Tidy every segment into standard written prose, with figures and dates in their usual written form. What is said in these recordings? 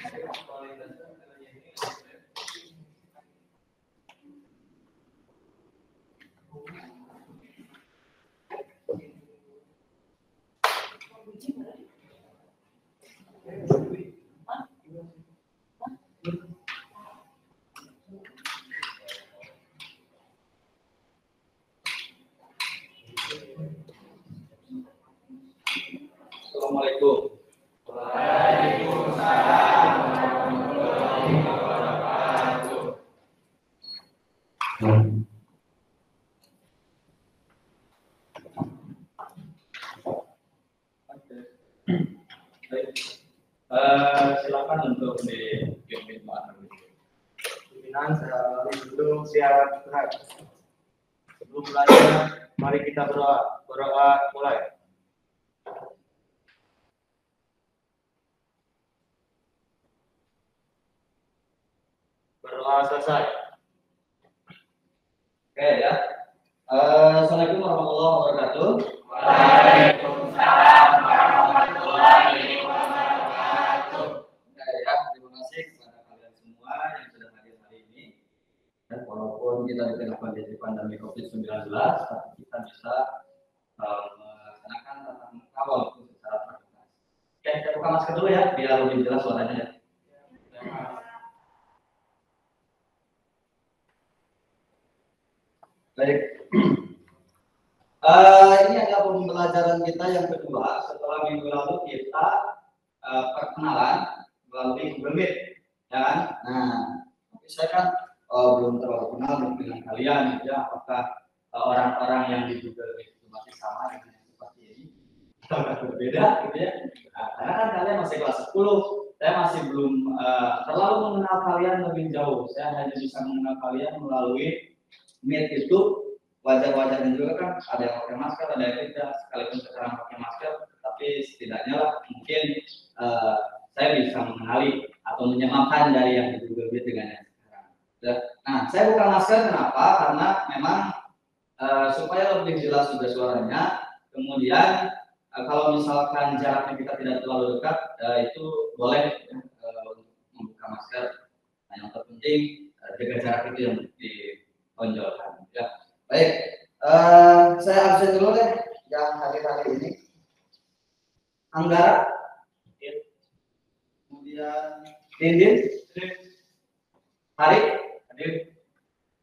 Assalamualaikum. Waalaikumsalam warahmatullahi wabarakatuh. Silakan untuk dipimpin Pak. Pimpinan saya dulu siap berat. Sebelum belajar, mari kita berdoa. Berdoa mulai. Berdoa selesai. Oke ya. Assalamualaikum warahmatullahi wabarakatuh. Waalaikumsalam warahmatullahi wabarakatuh. Ya, terima kasih kepada kalian semua yang sudah hadir hari ini. Dan walaupun kita di tengah pandemi COVID-19, tapi kita bisa melaksanakan tatap muka walaupun secara terbatas. Oke, kita buka masker dulu ya, biar lebih jelas suaranya. Baik. Ini adalah pembelajaran kita yang kedua setelah minggu lalu kita perkenalan melalui Google Meet, ya kan? Nah, tapi saya kan belum terlalu kenal dengan kalian, ya. Apakah orang-orang yang di Google Meet itu masih sama dengan yang seperti ini? Apakah berbeda, gitu ya? Nah, karena kan kalian masih kelas 10, saya masih belum terlalu mengenal kalian lebih jauh. Saya hanya bisa mengenal kalian melalui Meet itu. Wajar-wajarnya juga kan ada yang pakai masker, ada yang tidak, sekalipun sekarang pakai masker, tapi setidaknya lah mungkin saya bisa mengenali atau menyamakan dari yang di Google Meet dengan yang sekarang. Nah, saya buka masker kenapa? Karena memang supaya lebih jelas juga suaranya. Kemudian kalau misalkan jaraknya kita tidak terlalu dekat, itu boleh untuk membuka masker. Nah, yang terpenting jaga jarak itu yang ditonjolkan. Ya. Baik, saya absen dulu deh yang hari-hari ini. Anggara, kemudian Dindin, Hari,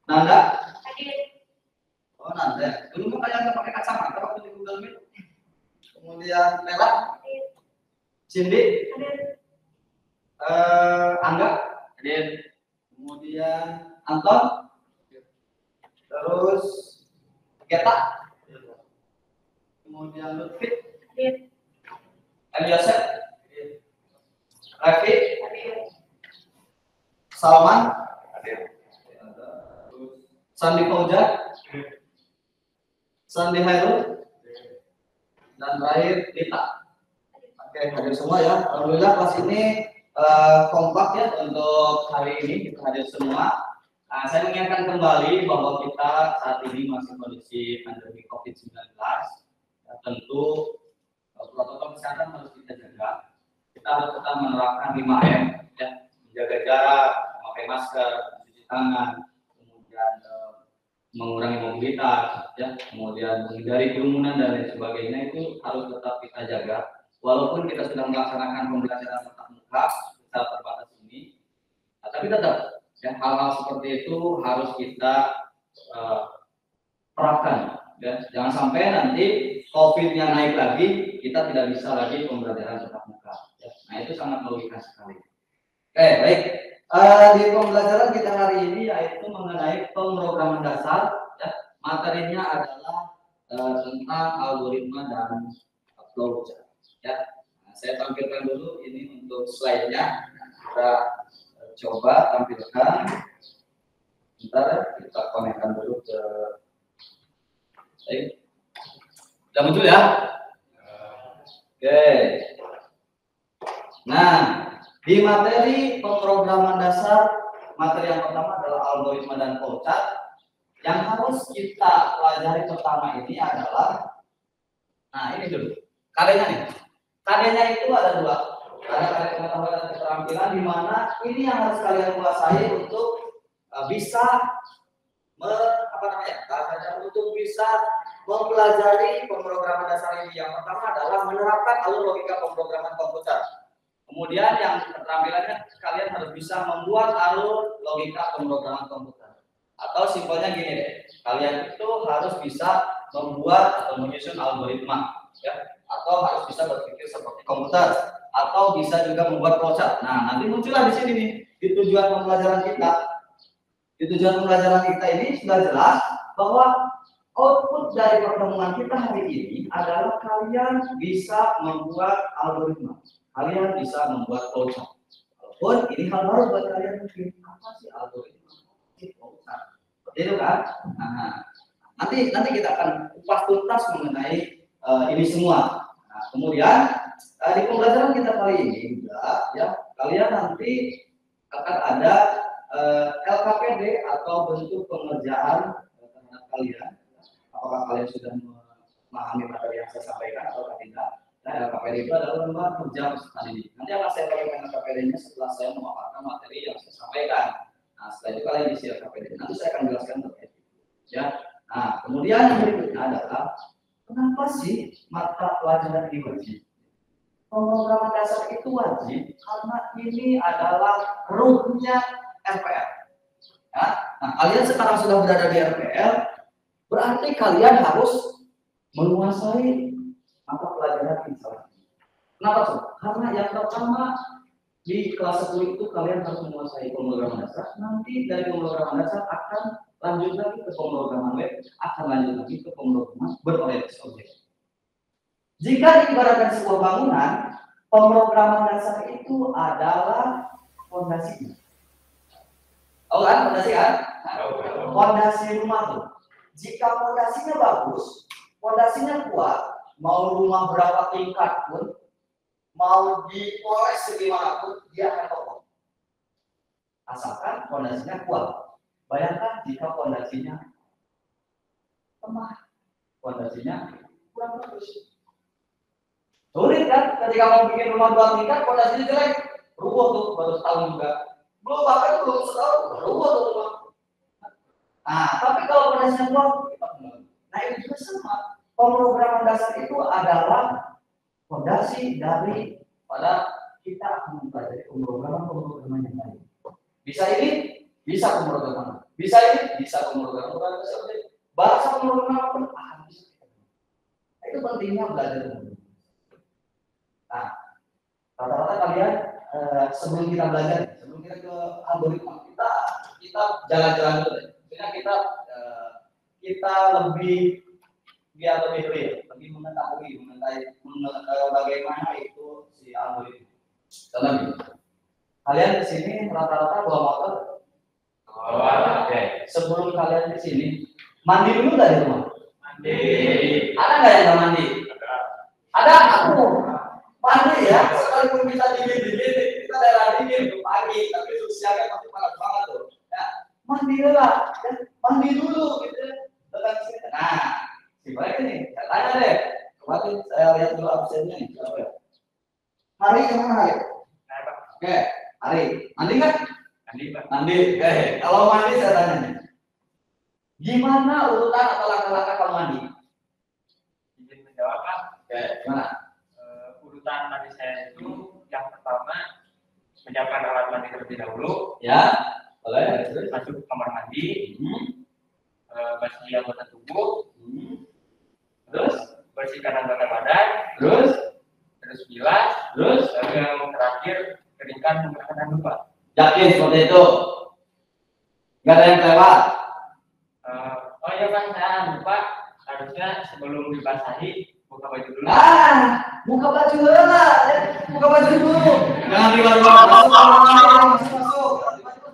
Nanda, oh Nanda, dulu kan kalian pakai kacamata waktu di Google Meet. Kemudian Lela, Cindy, Angga, kemudian Anton. Terus Geta, kemudian Lutfi, Eliasep, Revi, Salman, Sandi Fauja, Sandi Hairul, dan terakhir Tita. Oke, hadir semua ya. Alhamdulillah kelas ini kompak ya untuk hari ini kita hadir semua. Nah, saya mengingatkan kembali bahwa kita saat ini masih kondisi pandemi COVID-19. Ya, tentu protokol kesehatan harus kita jaga. Kita harus tetap menerapkan 5M, ya, menjaga jarak, memakai masker, mencuci tangan, kemudian mengurangi mobilitas, ya, kemudian menghindari kerumunan dan lain sebagainya itu harus tetap kita jaga. Walaupun kita sudah melaksanakan pembelajaran tatap muka secara terbatas ini, tapi tetap ya, hal-hal seperti itu harus kita terapkan. Ya. Jangan sampai nanti COVID-nya naik lagi, kita tidak bisa lagi pembelajaran tatap muka. Ya. Nah, itu sangat merugikan sekali. Oke, baik. Di pembelajaran kita hari ini yaitu mengenai pemrograman dasar. Ya. Materinya adalah tentang algoritma dan flowchart. Ya. Nah, saya tampilkan dulu ini untuk slide-nya. Kita coba tampilkan. Bentar ya, kita konekkan dulu ke udah muncul ya? Oke. Nah, di materi pemrograman dasar, materi yang pertama adalah algoritma dan flowchart. Yang harus kita pelajari pertama ini adalah, nah ini dulu, KD-nya nih. KD-nya itu ada dua. Ada kode pengetahuan dan keterangan keterampilan di mana ini yang harus kalian kuasai untuk bisa untuk bisa mempelajari pemrograman dasar ini. Yang pertama adalah menerapkan alur logika pemrograman komputer. Kemudian yang keterampilannya kalian harus bisa membuat alur logika pemrograman komputer. Atau simpelnya gini deh, kalian itu harus bisa membuat atau menyusun algoritma, ya, atau harus bisa berpikir seperti komputer, atau bisa juga membuat flowchart. Nah, nanti muncullah di sini nih di tujuan pembelajaran kita. Di tujuan pembelajaran kita ini sudah jelas bahwa output dari pertemuan kita hari ini adalah kalian bisa membuat algoritma, kalian bisa membuat flowchart. Walaupun ini hal baru buat kalian mungkin, apa sih algoritma? Seperti itu kan? Nah, nanti kita akan kupas tuntas mengenai ini semua. Nah, kemudian di pembelajaran kita kali ini juga, ya, kalian nanti akan ada LKPD atau bentuk pengerjaan terhadap kalian. Apakah kalian sudah memahami materi yang saya sampaikan atau tidak? Nah, LKPD itu adalah lembar kerja peserta didik. Nanti akan saya bagikan LKPD-nya setelah saya memaparkan materi yang saya sampaikan. Nah, setelah itu kalian isi LKPD. Nanti saya akan jelaskan terkait itu. Ya. Nah, kemudian yang berikutnya adalah kenapa sih mata pelajaran ini wajib? Pemrograman dasar itu wajib karena ini adalah ruhnya RPL. Ya. Nah, kalian sekarang sudah berada di RPL, berarti kalian harus menguasai mata pelajaran ini. Kenapa tuh? Karena yang pertama di kelas 10 itu kalian harus menguasai pemrograman dasar. Nanti dari pemrograman dasar akan lanjut lagi ke pemrograman web, akan lanjut lagi ke pemrograman berorientasi objek. Jika diibaratkan sebuah bangunan, pemrograman dasar itu adalah fondasinya. Oh kan, fondasi kan? Fondasi rumah tuh. Jika fondasinya bagus, fondasinya kuat, mau rumah berapa tingkat pun, mau dipoles segimanapun, dia akan kokoh. Asalkan fondasinya kuat. Bayangkan jika fondasinya lemah, fondasinya kurang bagus. Sulit kan? Ketika mau bikin rumah 2 tingkat, fondasinya jelek, rubuh tuh baru setahun juga. Belum bahkan belum setahun, rubuh tuh rumah. Nah, tapi kalau fondasinya kuat, kita kembali. Nah, itu juga sama. Pemrograman dasar itu adalah fondasi dari pada kita akan mempelajari pemrograman yang lain. Bisa ini, bisa pemrograman. Bisa ini, bisa pemrograman. Bahasa pemrograman pun akan bisa. Itu pentingnya belajar. Nah, rata-rata kalian sebelum kita belajar, sebelum kita ke algoritma, kita jalan-jalan dulu deh. Sebenarnya kita lebih biar lebih clear, lebih mengetahui mengenai bagaimana itu si algoritma. Contohnya, kalian ke sini rata-rata bawa motor. Oke. Sebelum kalian ke sini, mandi dulu nggak di rumah? Mandi. Ada nggak yang nggak mandi? Ada. Aku mandi ya. Sekalipun kita dingin, kita daerah dingin pagi, tapi siangnya pasti panas banget tuh. Ya, mandi dulu lah. Ya, mandi dulu gitu. Datang ke sini. Nah, gimana ini? Saya tanya deh. Kemarin saya lihat dulu absennya nih. Hari kemana hari? Oke, hari. Mandi nggak? Mandi, Pak. Mandi. Kalau mandi saya tanya nih. Gimana urutan atau langkah-langkah kalau mandi? Izin menjawab, Pak. Oke, gimana? Urutan mandi saya itu yang pertama menyiapkan alat mandi terlebih dahulu. Ya, boleh. Masuk ke kamar mandi. Bersih anggota tubuh. Terus bersihkan anggota badan. Terus bilas. Lalu yang terakhir keringkan menggunakan handuk, Pak. Yakin seperti itu? Nggak ada yang lewat? Oh iya, Pak, saya lupa. Harusnya sebelum dibasahi buka baju dulu. Buka baju dulu lah. Buka baju dulu. Jangan tiba-tiba masuk.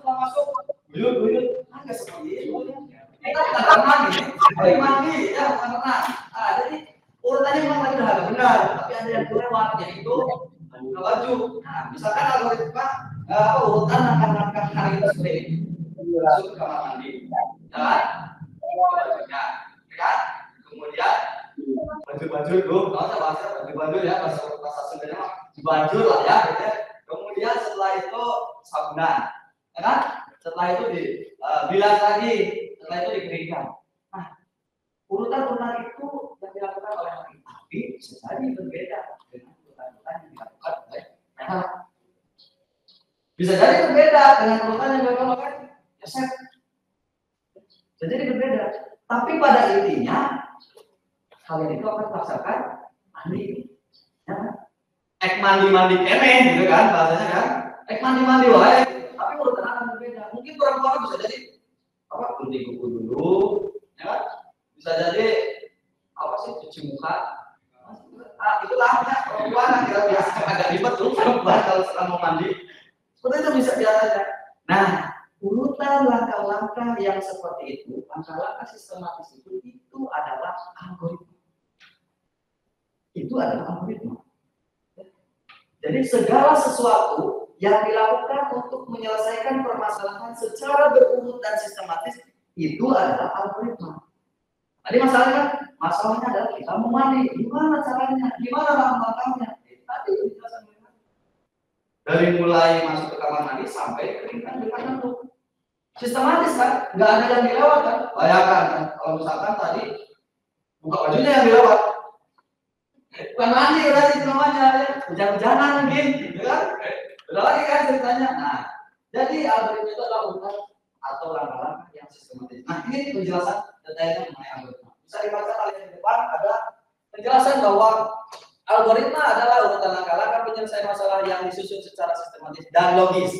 Masuk. Buyut. Nggak seperti itu. Kita akan mandi, ya, bukan renang. Jadi urutannya memang tadi udah agak benar, tapi ada yang kelewat, yaitu buka baju. Nah, misalkan algoritma urutan langkah-langkah hari itu seperti ini. Masuk ke kamar mandi, jalan, bajunya, kan? Kemudian baju dulu, kalau saya bahasa baju ya, bahasa Sundanya mah baju lah ya, gitu ya. Kemudian setelah itu penggunaan, ya kan? Setelah itu dibilas lagi, setelah itu dikeringkan. Nah, urutan-urutan itu yang dilakukan oleh hakim, tapi bisa jadi berbeda dengan urutan-urutan yang dilakukan oleh penyidik. Bisa jadi berbeda dengan urutan yang dilakukan oleh Yosef. Bisa jadi berbeda. Tapi pada intinya kalian itu akan merasakan mandi. Ya. Ek mandi kene gitu kan bahasanya kan. Ek mandi wae. Tapi urutan akan berbeda. Mungkin orang-orang bisa jadi apa gunting kuku dulu, ya kan? Bisa jadi apa sih cuci muka. Itulah perempuan yang kita biasa agak ribet tuh perempuan kalau sedang mau mandi. Seperti itu bisa biasanya. Nah, urutan langkah-langkah yang seperti itu, langkah-langkah sistematis itu adalah algoritma. Itu adalah algoritma. Jadi segala sesuatu yang dilakukan untuk menyelesaikan permasalahan secara berurut dan sistematis itu adalah algoritma. Tadi masalahnya adalah kita mau mandi, gimana caranya, gimana langkah-langkahnya. Tadi dijelasan dari mulai masuk ke kamar mandi sampai keringkan di handuk. Sistematis kan, nggak ada yang dilewat kan. Bayangkan kan, kalau misalkan tadi buka bajunya yang dilewat, bukan mandi berarti namanya, ya. Hujan-hujanan mungkin, gitu kan? Udah lagi kan ceritanya. Nah, jadi algoritma itu adalah urutan atau langkah-langkah yang sistematis. Nah, ini penjelasan detailnya mengenai algoritma. Bisa dibaca kalian di depan ada penjelasan bahwa algoritma adalah urutan langkah-langkah penyelesaian masalah yang disusun secara sistematis dan logis.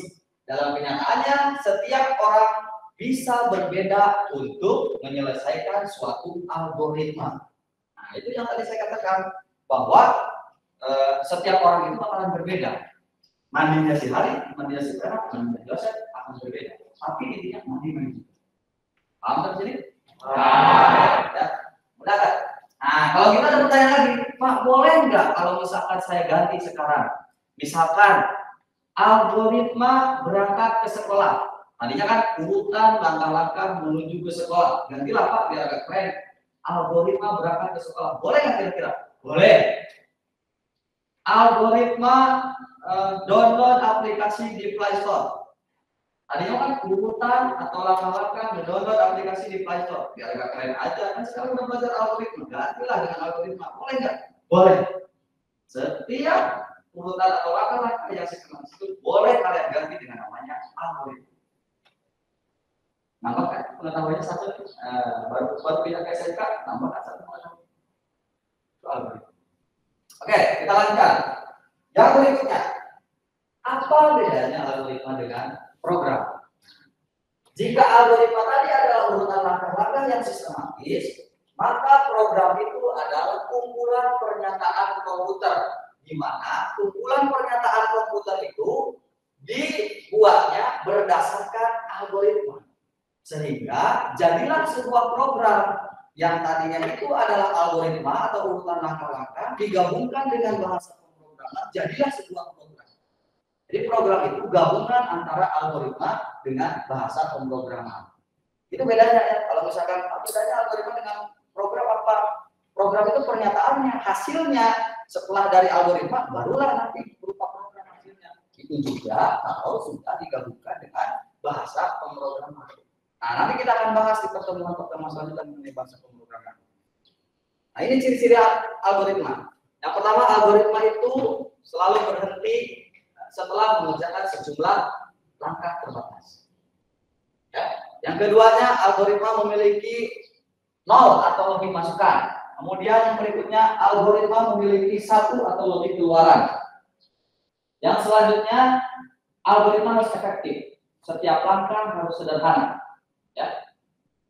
Dalam kenyataannya, setiap orang bisa berbeda untuk menyelesaikan suatu algoritma. Nah, itu yang tadi saya katakan bahwa setiap orang itu akan berbeda. Mandinya si Hari, mandinya si Perak, mandinya Joseph akan berbeda. Tapi intinya mandi. Paham kan jadi? Ya, mudah kan? Nah, kalau kita ada pertanyaan lagi, Pak, boleh nggak kalau misalkan saya ganti sekarang? Misalkan algoritma berangkat ke sekolah. Tadinya kan urutan langkah-langkah menuju ke sekolah. Gantilah Pak biar agak keren. Algoritma berangkat ke sekolah. Boleh nggak kira-kira? Boleh. Algoritma download aplikasi di Play Store. Tadinya kan urutan atau langkah-langkah mendownload aplikasi di Play Store. Biar agak keren aja. Kan sekarang udah belajar algoritma. Gantilah dengan algoritma. Boleh nggak? Boleh. Setiap urutan atau langkah-langkah yang sistematis itu boleh kalian ganti dengan namanya algoritma. Nambah kan pengetahuannya satu, baru pindah ke SMK, nambah kan satu pengetahuan. Itu algoritma. Oke, kita lanjutkan. Yang berikutnya, apa bedanya algoritma dengan program? Jika algoritma tadi adalah urutan langkah-langkah yang sistematis, maka program itu adalah kumpulan pernyataan komputer, di mana kumpulan pernyataan komputer itu dibuatnya berdasarkan algoritma. Sehingga jadilah sebuah program yang tadinya itu adalah algoritma atau urutan langkah-langkah digabungkan dengan bahasa pemrograman, jadilah sebuah program. Jadi program itu gabungan antara algoritma dengan bahasa pemrograman. Itu bedanya ya. Kalau misalkan bedanya algoritma dengan program apa? Program itu pernyataannya, hasilnya setelah dari algoritma barulah nanti berupa program hasilnya. Itu juga kalau sudah digabungkan dengan bahasa pemrograman. Nah, nanti kita akan bahas di pertemuan-pertemuan selanjutnya mengenai bahasa pemrograman. Nah, ini ciri-ciri algoritma. Yang pertama, algoritma itu selalu berhenti setelah mengerjakan sejumlah langkah terbatas. Ya. Yang keduanya, algoritma memiliki 0 atau lebih masukan. Kemudian yang berikutnya, algoritma memiliki 1 atau lebih keluaran. Yang selanjutnya, algoritma harus efektif. Setiap langkah harus sederhana. Ya,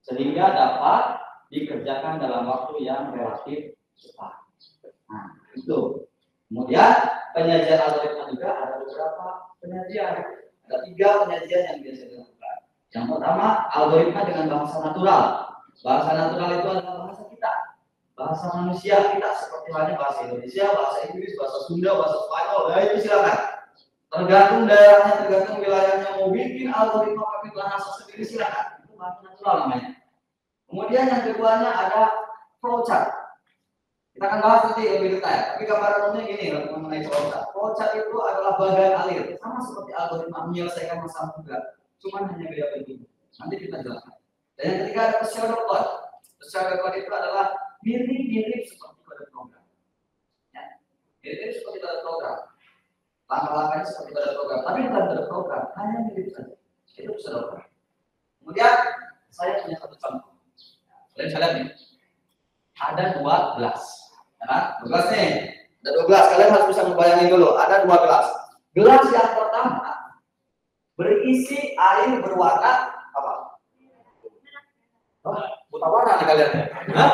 sehingga dapat dikerjakan dalam waktu yang relatif cepat. Nah, itu. Kemudian penyajian algoritma juga ada beberapa penyajian. Ada 3 penyajian yang biasa dilakukan. Yang pertama, algoritma dengan bahasa natural. Bahasa natural itu adalah bahasa kita, bahasa manusia kita, seperti halnya bahasa Indonesia, bahasa Inggris, bahasa Sunda, bahasa Spanyol. Nah, itu silakan. Tergantung daerahnya, tergantung wilayahnya, mau bikin algoritma pakai bahasa sendiri silakan. Bahasa natural namanya. Kemudian yang keduanya ada flowchart. Kita akan bahas nanti lebih detail. Tapi gambaran umumnya gini mengenai flowchart. Flowchart itu adalah bagan alir, sama seperti algoritma menyelesaikan masalah juga. Cuman hanya beda bentuk. Nanti kita jelaskan. Dan yang ketiga ada pseudocode. Pseudocode itu adalah mirip-mirip seperti kode program. Ya. Mirip seperti kode program. Langkah-langkahnya seperti kode program, tapi bukan kode program, hanya mirip saja. Itu pseudocode. Kemudian saya punya satu contoh. Kalian bisa lihat nih. Ada 2 gelas. Ya, 2 gelas nih. Ada 2 gelas. Kalian harus bisa membayangin dulu. Ada 2 gelas. Gelas yang pertama berisi air berwarna apa? Oh, buta warna nih kalian. Hah?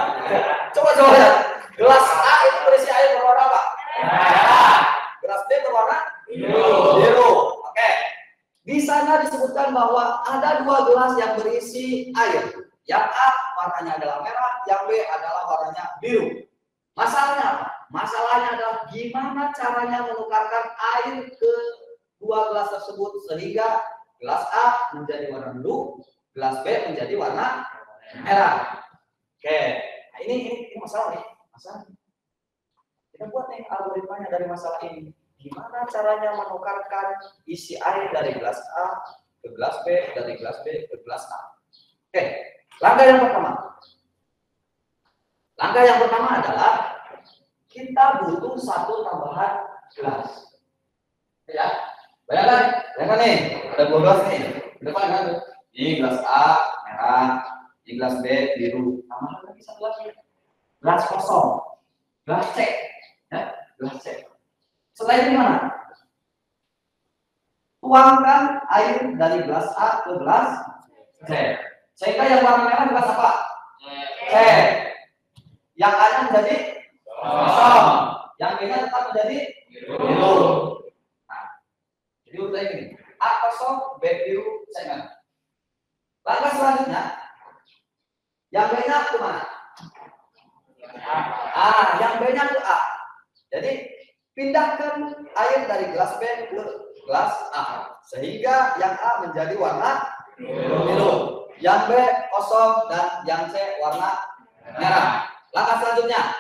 Coba lihat. Gelas A itu berisi air berwarna apa? Merah. Gelas B berwarna biru. Oke. Di sana disebutkan bahwa ada 2 gelas yang berisi air. Yang A warnanya adalah merah, yang B adalah warnanya biru. Masalahnya apa? Masalahnya adalah gimana caranya menukarkan air ke 2 gelas tersebut sehingga gelas A menjadi warna biru, gelas B menjadi warna merah. Oke, nah ini masalah nih, masalah. Kita buat nih algoritmanya dari masalah ini. Gimana caranya menukarkan isi air dari gelas A ke gelas B, dari gelas B ke gelas A. Oke, langkah yang pertama. Langkah yang pertama adalah kita butuh 1 tambahan gelas. Ya, bayangkan nih, ada 2 gelas nih. Depan kan, ini gelas A merah, ini gelas B biru. Tambahkan lagi 1 lagi. Gelas kosong, gelas C, ya, gelas C. Setelah itu gimana? Tuangkan air dari gelas A ke gelas C. Sehingga yang warna merah gelas apa? C. Yang A-nya menjadi kosong. Yang B-nya tetap menjadi biru. Nah, jadi urutannya gini. A kosong, B biru, C merah. Langkah selanjutnya, yang B-nya ke mana? Yang B-nya ke A. Jadi pindahkan air dari gelas B ke gelas A. Sehingga yang A menjadi warna biru. Yang B kosong dan yang C warna merah. Langkah selanjutnya,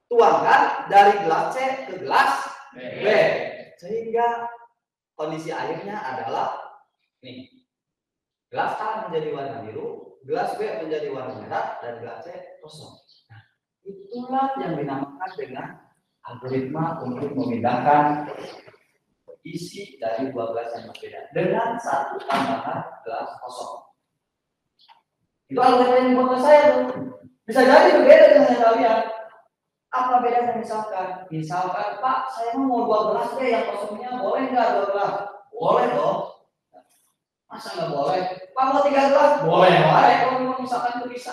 tuangkan dari gelas C ke gelas B, sehingga kondisi airnya adalah nih, gelas A menjadi warna biru, gelas B menjadi warna merah, dan gelas C kosong. Nah, itulah yang dinamakan dengan algoritma untuk memindahkan isi dari 2 gelas yang berbeda dengan 1 tambahan gelas kosong. Itu algoritma yang dibuat saya tuh. Bisa jadi berbeda dengan yang kalian. Apa bedanya misalkan? Misalkan, Pak, saya mau 2 gelas deh, yang kosongnya boleh nggak 2 gelas? Boleh dong. Masa nggak boleh? Pak, mau 3 gelas? Boleh. Kalau misalkan itu bisa.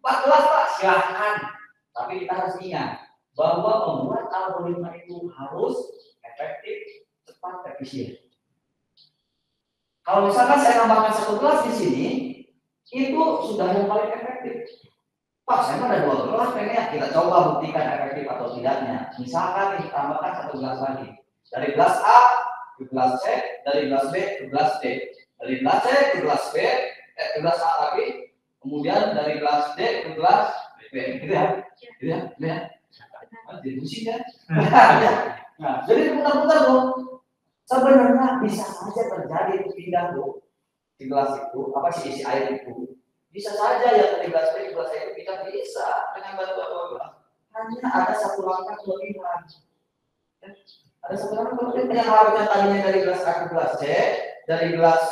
4 gelas, Pak, silahkan. Tapi kita harus ingat bahwa membuat algoritma itu harus efektif, cepat, efisien. Kalau misalkan saya tambahkan 1 gelas di sini, itu sudah yang paling efektif. Pak, saya ada 2 gelas pengen, kita coba buktikan efektif atau tidaknya. Misalkan ditambahkan 1 gelas lagi. Dari gelas A ke gelas C, dari gelas B ke gelas D. Dari gelas C ke gelas B, ke gelas A lagi. Kemudian dari gelas D ke gelas B. Gitu ya? Gitu ya? Gitu ya? Jadi pusing ya? Nah, jadi putar-putar dong. Sebenarnya bisa saja terjadi itu pindah loh. Di gelas itu, apa sih isi air itu? Bisa saja yang dari gelas B ke gelas C itu kita bisa dengan bantuan 2 gelas. Hanya ada 1 langkah kelebihan. Ada 1 langkah kelebihan yang harusnya tadinya dari gelas A ke gelas C, dari gelas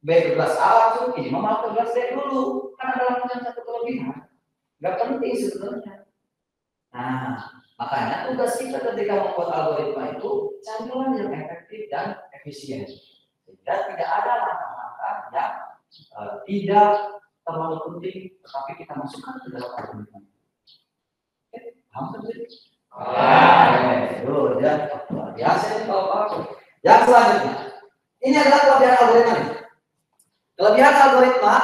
B ke gelas A langsung ini malah ke gelas D dulu. Kan ada langkah yang 1 kelebihan. Gak penting sebenarnya. Nah, makanya tugas kita ketika membuat algoritma itu carilah yang efektif dan efisien. Sehingga tidak ada langkah-langkah yang tidak terlalu penting, tetapi kita masukkan ke dalam algoritma. Oke, paham kan? Ya, biasa ini kalau paham. Yang selanjutnya, ini adalah kelebihan algoritma. Kelebihan algoritma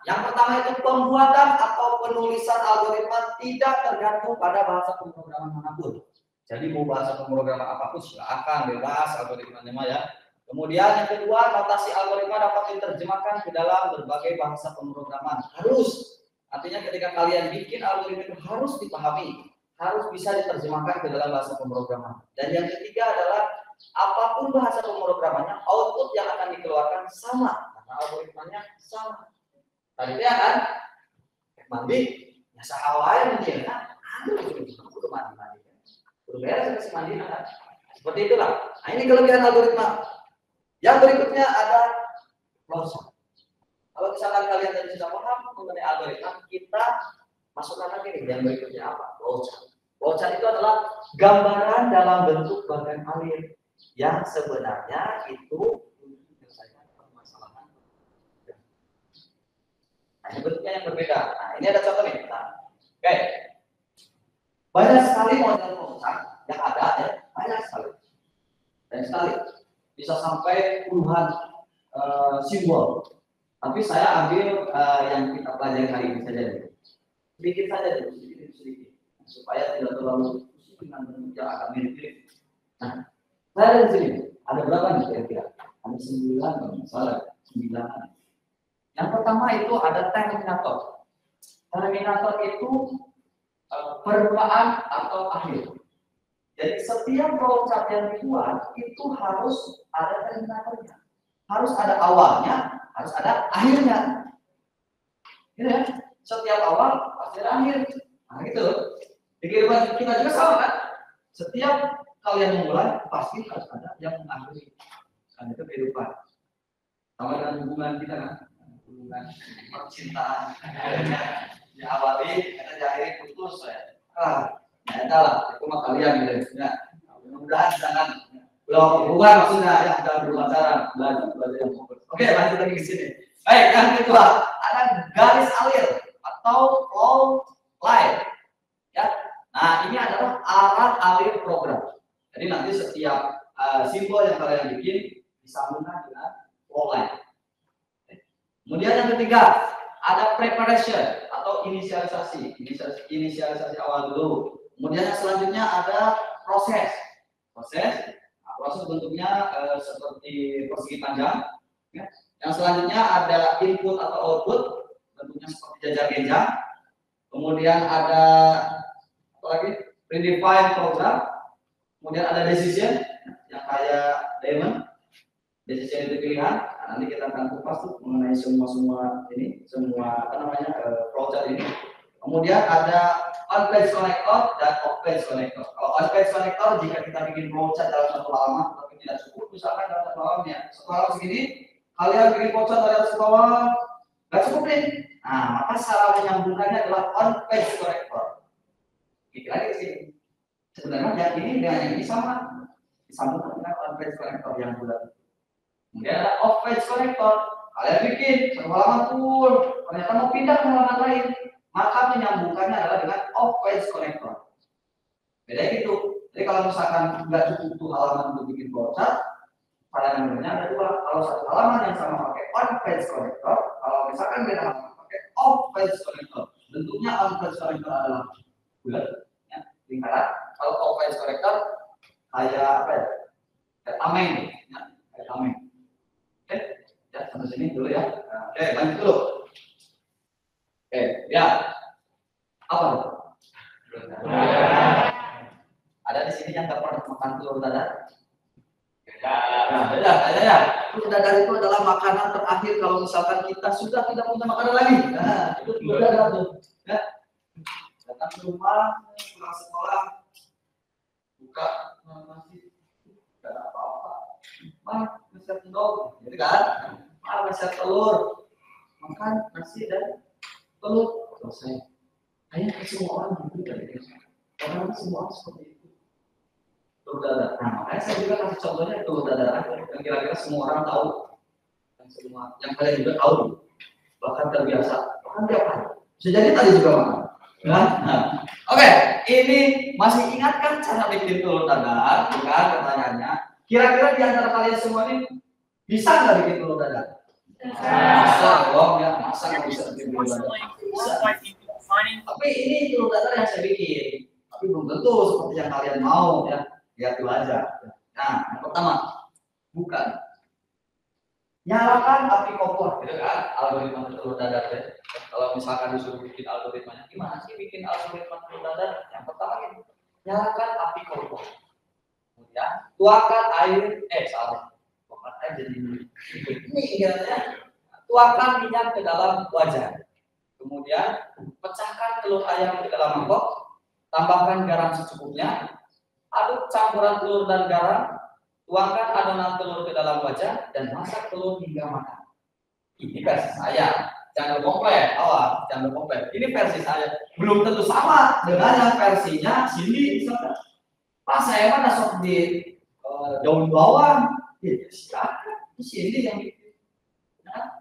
yang pertama itu pembuatan atau penulisan algoritma tidak tergantung pada bahasa pemrograman manapun. Jadi mau bahasa pemrograman apapun silakan bebas algoritmanya mah ya. Kemudian yang kedua, notasi algoritma dapat diterjemahkan ke dalam berbagai bahasa pemrograman. Harus Artinya ketika kalian bikin algoritma itu harus dipahami, harus bisa diterjemahkan ke dalam bahasa pemrograman. Dan yang ketiga adalah apapun bahasa pemrogramannya, output yang akan dikeluarkan sama, karena algoritmanya sama. Tadi dia kan mandi, nyasa lain mungkin kan, udah mandi, udah beres kasih mandi kan. Seperti itulah. Nah ini kelebihan algoritma. Yang berikutnya ada flowchart. Kalau misalkan kalian tadi sudah paham mengenai algoritma, kita masukkan lagi nih yang berikutnya apa? Flowchart. Flowchart itu adalah gambaran dalam bentuk bagan alir yang sebenarnya itu menyelesaikan permasalahan. Nah, ini bentuknya yang berbeda. Nah, ini ada contoh nih. Nah, oke. Banyak sekali model flowchart yang ada ya, banyak sekali. Dan sekali bisa sampai puluhan simbol. Tapi saya ambil yang kita pelajari hari ini saja dulu. Sedikit saja dulu, sedikit. Supaya tidak terlalu pusing dengan bentuk yang agak mirip-mirip. Nah, saya dari sini ada berapa nih kira-kira? Ada 9 kalau nggak salah, 9. Yang pertama itu ada terminator. Terminator itu permulaan atau akhir. Jadi setiap flowchart yang dibuat itu harus ada terminatornya, harus ada awalnya, harus ada akhirnya. Gitu ya? Setiap awal pasti ada akhir. Nah gitu. Di kehidupan kita juga sama kan? Setiap kalian memulai pasti harus ada yang mengakhiri. Kan itu kehidupan. Sama dengan hubungan kita kan? Hubungan percintaan. Diawali, kita diakhiri putus ya. Ya entahlah, itu mah kalian gitu. Ya, mudah-mudahan jangan belum hubungan maksudnya ya jangan berpacaran, belajar yang fokus. Oke, lanjut lagi ke sini. Baik, yang kedua ada garis alir atau flow line. Ya, nah ini adalah arah alir program. Jadi nanti setiap simbol yang kalian bikin disambungkan dengan flow line. Kemudian yang ketiga ada preparation atau inisialisasi awal dulu. Kemudian yang selanjutnya ada proses. Proses bentuknya seperti persegi panjang. Ya. Yang selanjutnya ada input atau output, bentuknya seperti jajar genjang. Kemudian ada apa lagi? Predefine program. Kemudian ada decision yang kayak diamond. Decision itu pilihan. Nah, nanti kita akan kupas tuh mengenai semua flowchart ini. Kemudian ada on-page connector dan off-page connector. Kalau on-page connector jika kita bikin flowchart dalam satu halaman tapi tidak cukup, misalkan dalam satu halaman segini, kalian bikin flowchart dari atas ke bawah, nggak cukup nih. Nah, maka cara menyambungkannya adalah on-page connector. Pikir lagi ke sini. Sebenarnya yang ini dengan yang ini sama, disambungkan dengan on-page connector yang bulat. Kemudian ada off-page connector. Kalian bikin satu halaman full, ternyata mau pindah ke halaman lain, maka menyambungkannya adalah dengan off-page connector. Beda gitu. Jadi kalau misalkan nggak cukup tuh halaman untuk bikin flowchart, pada namanya ada dua. Kalau satu halaman yang sama pakai on-page connector, kalau misalkan beda halaman pakai off-page connector. Bentuknya on-page connector adalah bulat, ya, lingkaran. Kalau off-page connector kayak apa ya? Kayak tameng, ya, kayak tameng. Oke, ya sampai sini dulu ya. Oke, lanjut dulu. Oke, ya. Apa? Ada di sini yang nggak pernah makan telur dadar? Ya. Telur dadar itu adalah makanan terakhir kalau misalkan kita sudah tidak punya makanan lagi. Nah, itu telur dadar tuh. Ya. Datang ke rumah, pulang sekolah, buka nasi, tidak ada apa-apa. Nasi telur, gitu kan? Nasi telur, makan nasi dan telur selesai. Kayaknya semua orang gitu kan? Orang semua seperti itu. Telur dadar. Nah, makanya saya juga kasih contohnya telur dadar aja. Yang kira-kira semua orang tahu, yang kalian juga tahu, bahkan terbiasa, bahkan tiap hari. Bisa jadi tadi juga makan. Nah, oke, ini masih ingatkah cara bikin telur dadar? Bukan pertanyaannya. Kira-kira di antara kalian semua ini bisa nggak bikin telur dadar? Bisa dong ya, masa nggak bisa bikin telur dadar? Bisa. Tapi ini telur dadar yang saya bikin, tapi belum tentu seperti yang kalian mau ya. Lihat dulu aja. Nah, yang pertama, bukan. nyalakan api kompor, gitu kan? Algoritma telur dadar ya. Kalau misalkan disuruh bikin algoritmanya, gimana sih bikin algoritma telur dadar? Yang pertama gitu, nyalakan api kompor. Kemudian tuangkan air, tuangkan air jadi ini ingatnya. Tuangkan minyak ke dalam wajan. Kemudian pecahkan telur ayam ke dalam mangkok, tambahkan garam secukupnya, aduk campuran telur dan garam, tuangkan adonan telur ke dalam wajan dan masak telur hingga matang. Ini versi saya, jangan komplain, jangan komplain. Ini versi saya, belum tentu sama dengan yang versinya Cindy. Pas saya mana sok di daun bawang, ya silakan di Cindy yang bikin. Nah,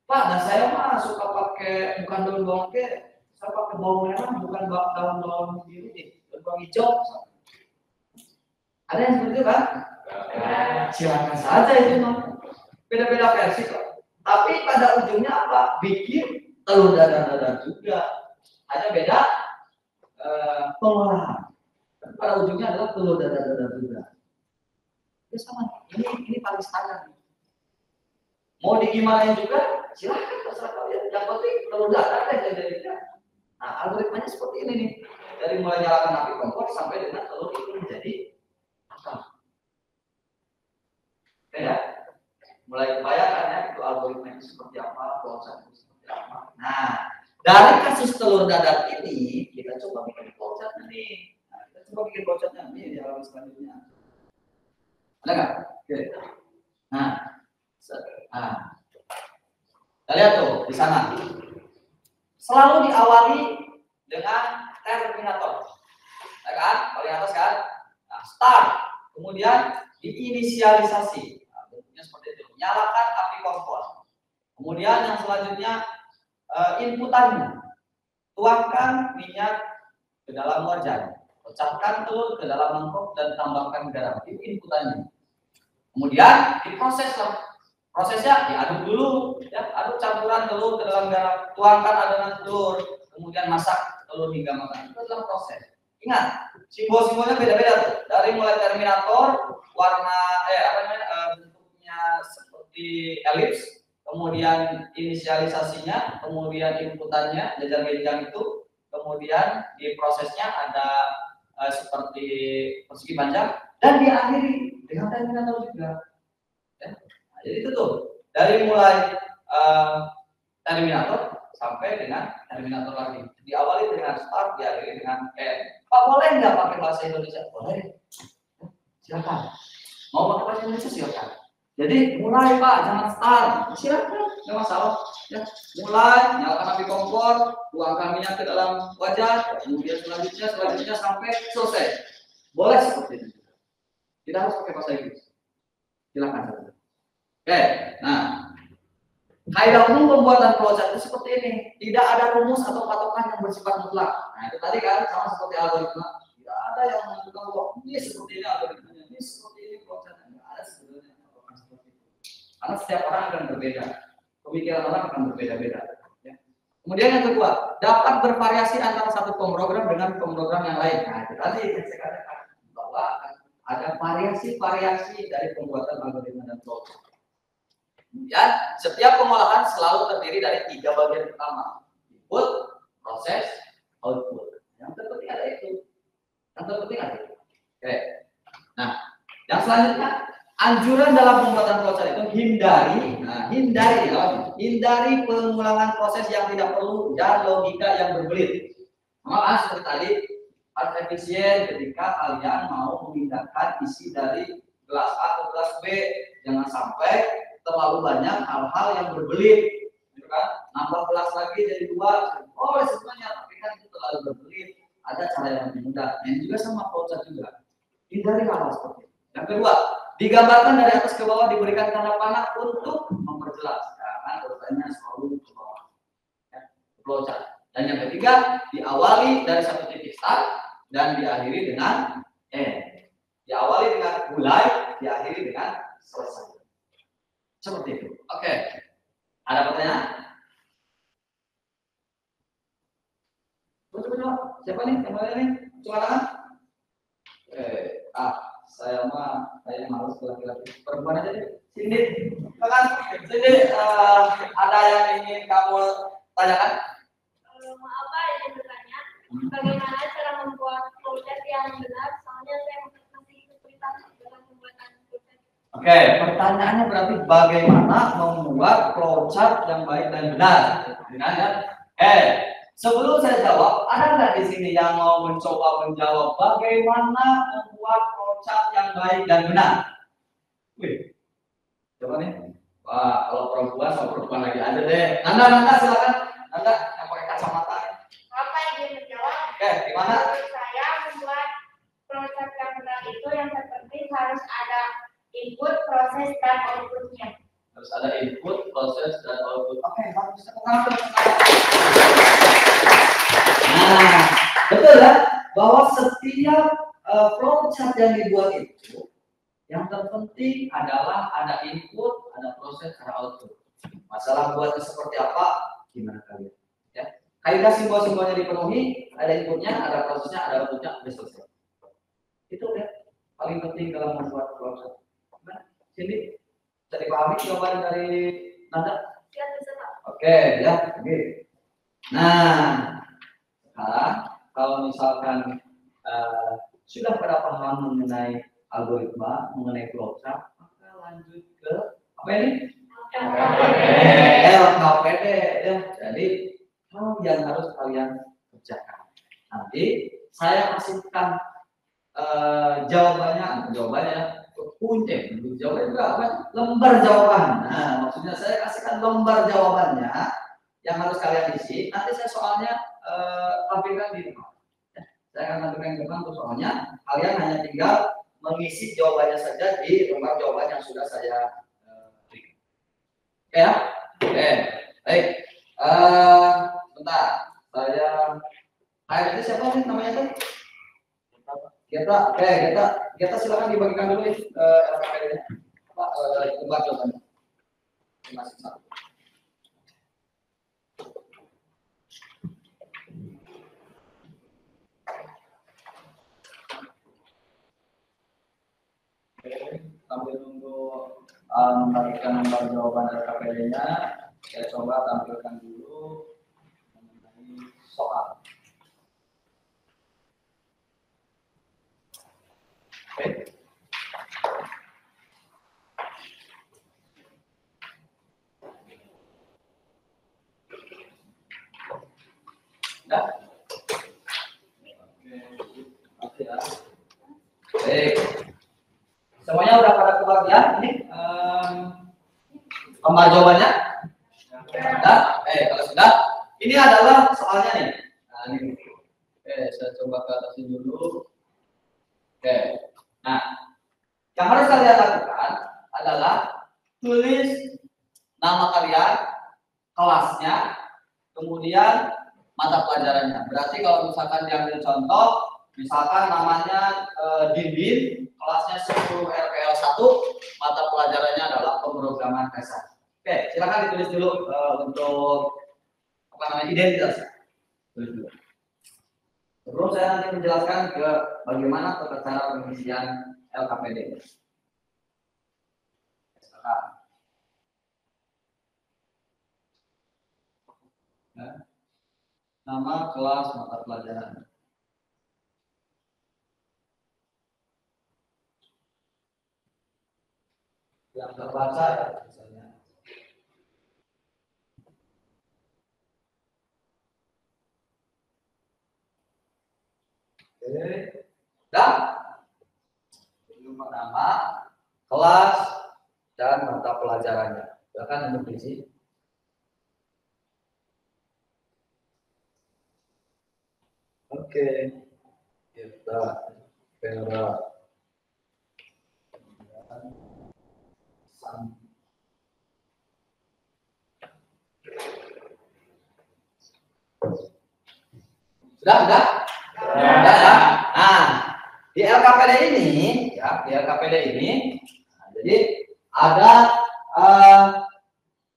Pak, dan saya mah suka pakai bukan daun bawang saya pakai bawang merah, bukan daun bawang sendiri nih, daun bawang hijau. Ada yang seperti itu kan? Silakan saja itu mah. Beda-beda versi kok. Tapi pada ujungnya apa? Bikin telur dadar juga. Hanya beda pengolahan. Pada ujungnya adalah telur dadar juga. Itu sama. Ini paling standar. Mau digimanain juga, silahkan terserah kalian. Yang penting telur dadar aja jadinya. Nah, algoritmanya seperti ini nih. Dari mulai nyalakan api kompor sampai dengan telur itu menjadi apa? Oke ya. Mulai kebayangkan ya itu algoritmanya seperti apa, prosesnya seperti apa. Nah, dari kasus telur dadar ini kita coba bikin prosesnya nih. Nah, kita coba bikin prosesnya nih di halaman selanjutnya. Ada nggak? Oke. Nah, kita lihat tuh di sana. Selalu diawali dengan terminator, ya kan? Paling atas kan? Nah, start, kemudian diinisialisasi. Nah, bentuknya seperti itu. Nyalakan api kompor. Kemudian yang selanjutnya inputannya, tuangkan minyak ke dalam wajan, pecahkan telur ke dalam mangkok dan tambahkan garam. Itu inputannya. Kemudian diproseslah. Prosesnya diaduk dulu, ya, aduk campuran telur ke dalam garam, tuangkan adonan telur, kemudian masak telur hingga matang. Itu adalah proses. Ingat, simbol-simbolnya beda-beda tuh. Dari mulai terminator, warna bentuknya seperti elips, kemudian inisialisasinya, kemudian inputannya, jajar-jajar itu, kemudian di prosesnya ada seperti persegi panjang, dan diakhiri dengan terminator juga. Ya. Jadi itu tuh dari mulai terminator sampai dengan terminator lagi. Diawali dengan start, diakhiri dengan end. Pak, boleh nggak pakai bahasa Indonesia? Boleh. Silakan. Mau pakai bahasa Indonesia silakan. Jadi mulai Pak, jangan start. Silakan, nggak masalah. Ya, mulai nyalakan api kompor, tuangkan minyak ke dalam wajan, kemudian selanjutnya sampai selesai. Boleh seperti itu. Kita harus pakai bahasa Inggris. Silakan. Oke, nah, kaidah umum pembuatan flowchart itu seperti ini. Tidak ada rumus atau patokan yang bersifat mutlak. Nah, itu tadi kan sama seperti algoritma. Tidak ada yang menentukan bahwa ini seperti ini algoritmanya, ini seperti ini flowchartnya. Tidak ada sebenarnya patokan seperti itu. Karena setiap orang akan berbeda, pemikiran orang akan berbeda-beda. Ya. Kemudian yang kedua, dapat bervariasi antara satu pemrogram dengan pemrogram yang lain. Nah, itu tadi yang saya katakan bahwa ada variasi-variasi dari pembuatan algoritma dan flowchart. Kemudian setiap pengolahan selalu terdiri dari 3 bagian utama: input, proses, output. Yang terpenting ada itu. Oke. Nah, yang selanjutnya, anjuran dalam pembuatan flowchart itu hindari pengulangan proses yang tidak perlu dan logika yang berbelit. Maka seperti tadi, harus efisien ketika kalian mau memindahkan isi dari gelas A ke gelas B. Jangan sampai terlalu banyak hal-hal yang berbelit, gitu kan? Nambah gelas lagi jadi 2, boleh sebenarnya, tapi kan itu terlalu berbelit. Ada cara yang lebih mudah. Yang juga sama flowchart juga. Hindari hal seperti itu. Yang kedua, digambarkan dari atas ke bawah, diberikan tanda panah untuk memperjelas. Karena urutannya selalu ke bawah. Ya, flowchart. Dan yang ketiga, diawali dari satu titik start dan diakhiri dengan end. Diawali dengan mulai, diakhiri dengan selesai. Seperti itu. Oke. Ada pertanyaan? Coba. Siapa nih? Yang mana nih? Coba tangan. saya mah kayaknya malas ke laki-laki. Perempuan aja deh. Sini, kan? Sini ada yang ingin kamu tanyakan? Maaf Pak, izin bertanya. Bagaimana cara membuat flowchart yang benar? Soalnya saya masih kesulitan dalam pembuatan flowchart. Oke, pertanyaannya berarti bagaimana membuat flowchart yang baik dan benar? Benar ya? Sebelum saya jawab, ada nggak di sini yang mau mencoba menjawab bagaimana membuat flowchart yang baik dan benar? Wih, coba nih. Wah, kalau perempuan sama perempuan lagi ada deh. Nanda silakan. Nanda yang pakai kacamata. Apa izin menjawab? Oke, gimana? Menurut saya membuat flowchart yang benar itu yang terpenting harus ada input, proses, dan outputnya. Harus ada input, proses, dan output. Oke, bagus. Nah, betul ya, bahwa setiap flowchart yang dibuat itu, yang terpenting adalah ada input, ada proses, ada output. Masalah buatnya seperti apa? Gimana kalian? Ya, kaidah simbol-simbolnya dipenuhi, ada inputnya, ada prosesnya, ada outputnya, sudah selesai. Itu ya paling penting dalam membuat flowchart. Nah, sini bisa dipahami jawaban dari Nanda? Siap, bisa Pak. Oke, ya, oke. Nah, sekarang kalau misalkan sudah pada paham mengenai algoritma, mengenai flowchart, maka lanjut ke apa ini? LKPD ya. Jadi hal yang harus kalian kerjakan. Nanti saya kasihkan jawabannya kunci. Jawabannya juga apa? Lembar jawaban. Nah, maksudnya saya kasihkan lembar jawabannya yang harus kalian isi. Nanti saya soalnya tampilkan di depan. Saya akan tampilkan di depan untuk soalnya. Kalian hanya tinggal mengisi jawabannya saja di lembar jawaban yang sudah saya berikan. Oke ya? Oke. Baik. Bentar. Itu siapa sih namanya tuh? Kita silakan dibagikan dulu LKPD-nya. Pak, lembar jawabannya. Masih satu. Sambil nunggu membagikan nomor jawaban LKPD-nya, saya coba tampilkan dulu mengenai soal. Oke. Sudah? Oke, ya. Baik. Semuanya udah pada kebagian ini lembar jawabannya? Sudah? Kalau sudah, ini adalah soalnya nih. Nah, ini. Saya coba ke atasin dulu. Oke. Nah, yang harus kalian lakukan adalah tulis nama kalian, kelasnya, kemudian mata pelajarannya. Berarti kalau misalkan diambil contoh, misalkan namanya Dindin, kelasnya 10 RPL 1, mata pelajarannya adalah pemrograman dasar. Oke, silakan ditulis dulu untuk identitas. Tulis dulu. Sebelum saya nanti menjelaskan ke bagaimana tata cara pengisian LKPD. Nah, nama kelas mata pelajaran. Yang terbaca ya misalnya. Oke, dah. Nama, kelas, dan mata pelajarannya. Silakan untuk diisi. Oke, kita Vera. Sudah? Ya. Nah, di LKPD ini, nah, jadi ada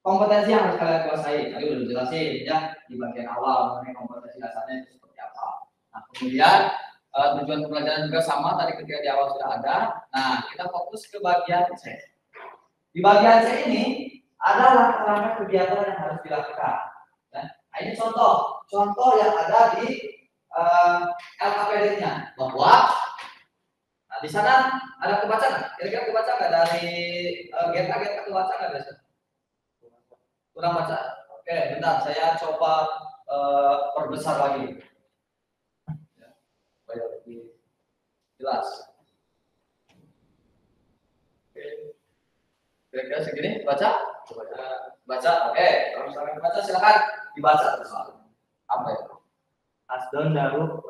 kompetensi yang harus kalian kuasai. Tadi udah dijelasin ya di bagian awal mengenai kompetensi dasarnya itu seperti apa. Nah, kemudian tujuan pembelajaran juga sama tadi ketika di awal sudah ada. Nah, kita fokus ke bagian C. Di bagian C ini ada langkah-langkah kegiatan yang harus dilakukan. Nah, ini contoh yang ada di LKPD-nya bahwa nah, di sana ada kebaca nggak? Kira-kira kebaca nggak dari geta kebaca nggak biasa? Kurang baca. Oke, bentar saya coba perbesar lagi. Supaya lebih jelas. Kira-kira segini baca? Baca. Oke, kalau misalnya baca silakan dibaca soalnya. Apa itu? Asdon Daru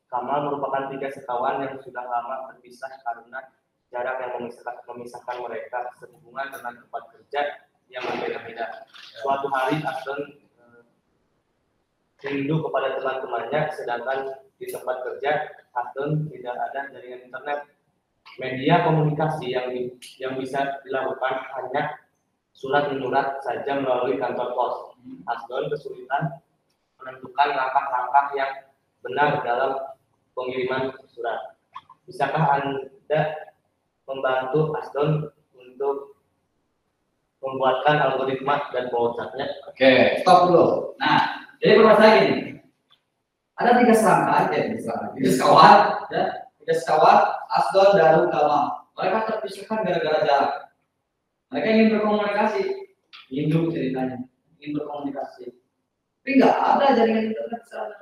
Kamal merupakan 3 sekawan yang sudah lama terpisah karena jarak yang memisahkan mereka sehubungan dengan tempat kerja yang berbeda-beda. Suatu hari Asdon rindu kepada teman-temannya, sedangkan di tempat kerja Asdon tidak ada jaringan internet. Media komunikasi yang bisa dilakukan hanya surat-menyurat saja melalui kantor pos. Asdon kesulitan menentukan langkah-langkah yang benar dalam pengiriman surat. Bisakah Anda membantu Asdon untuk membuatkan algoritma dan flowchartnya? Oke, stop dulu. Nah, jadi permasalahan gini. Ada 3 serangkai, tiga sekawan, Asdon, Daru, Kamal. Mereka terpisahkan gara-gara jarak. Mereka ingin berkomunikasi, ingin ceritanya, ingin berkomunikasi. Tapi nggak ada jaringan internet sana.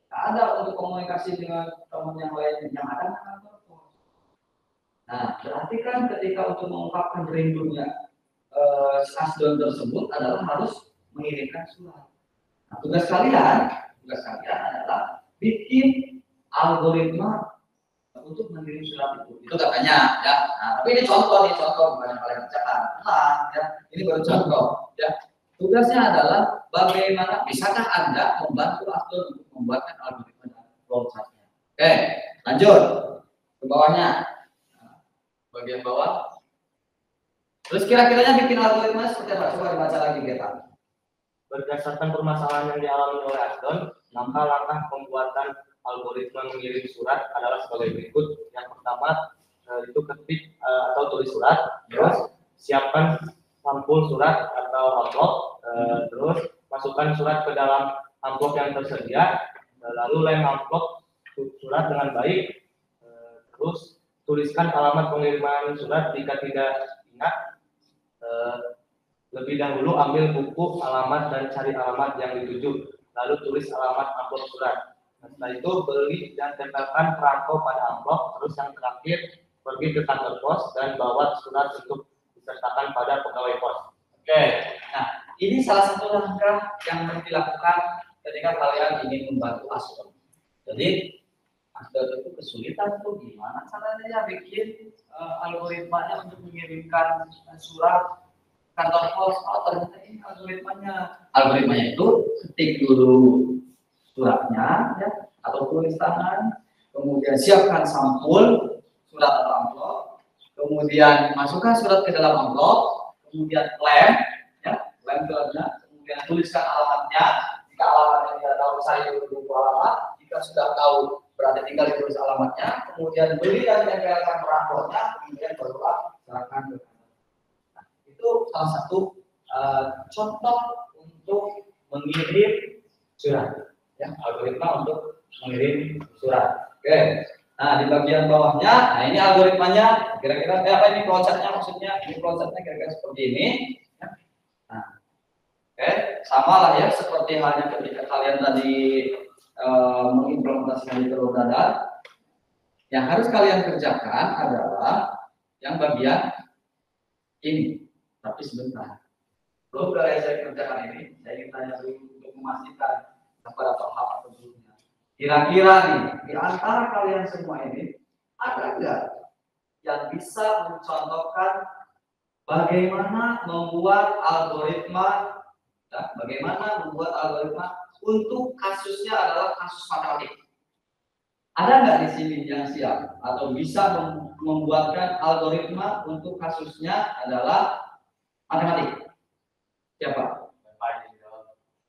Nggak ada untuk komunikasi dengan teman yang lain yang ada. Nah, berarti kan ketika untuk mengungkapkan rindunya Asdon tersebut adalah harus mengirimkan surat. Nah, tugas kalian adalah bikin algoritma untuk mengirim surat itu. Itu katanya, ya. Nah, tapi ini contoh bukan yang kalian kerjakan. Nah, ya, ini baru contoh, ya. Tugasnya adalah bagaimana bisakah Anda membantu Asdon untuk membuatkan algoritma dan flowchartnya. Oke, lanjut ke bawahnya. Nah, bagian bawah. Terus kira-kiranya bikin algoritma seperti apa? Coba dibaca lagi kita. Berdasarkan permasalahan yang dialami oleh Asdon, langkah-langkah pembuatan algoritma mengirim surat adalah sebagai berikut. Yang pertama itu ketik atau tulis surat, terus siapkan sampul surat atau amplop, terus masukkan surat ke dalam amplop yang tersedia, lalu lem amplop surat dengan baik, terus tuliskan alamat pengiriman surat jika tidak ingat. Lebih dahulu ambil buku alamat dan cari alamat yang dituju, lalu tulis alamat amplop surat. Setelah itu beli dan tempelkan perangko pada amplop. Terus yang terakhir pergi ke kantor pos dan bawa surat untuk disertakan pada pegawai pos. Oke, nah ini salah satu langkah yang harus dilakukan ketika kalian ingin membantu Asdon. Jadi Asdon itu kesulitan tuh gimana caranya bikin algoritmanya untuk mengirimkan surat kantor pos. Oh, ternyata ini algoritmanya itu ketik dulu suratnya, ya, atau tulis tangan, kemudian siapkan sampul surat atau amplop, kemudian masukkan surat ke dalam amplop, kemudian lem suratnya, kemudian tuliskan alamatnya. Jika alamatnya tidak tahu, saya buku alamat. Jika sudah tahu, berarti tinggal ditulis alamatnya, kemudian beli dan tempelkan perangkonya, kemudian barulah serahkan ke kantor. Nah, itu salah satu contoh untuk mengirim surat. Ya, algoritma untuk mengirim surat. Oke. Nah, di bagian bawahnya, nah ini algoritmanya. Kira-kira apa ini flowchartnya maksudnya? Ini flowchartnya kira-kira seperti ini. Ya. Nah, oke, sama lah ya seperti halnya ketika kalian tadi mengimplementasikan di telur dadar. Yang harus kalian kerjakan adalah yang bagian ini. Tapi sebentar. Belum dari saya kerjakan ini, saya ingin tanya dulu untuk memastikan kepada paham atau belumnya. Kira-kira nih, di antara kalian semua ini, ada nggak yang bisa mencontohkan bagaimana membuat algoritma, ya, untuk kasusnya adalah kasus matematik? Ada nggak di sini yang siap atau bisa membuatkan algoritma untuk kasusnya adalah matematik? Siapa?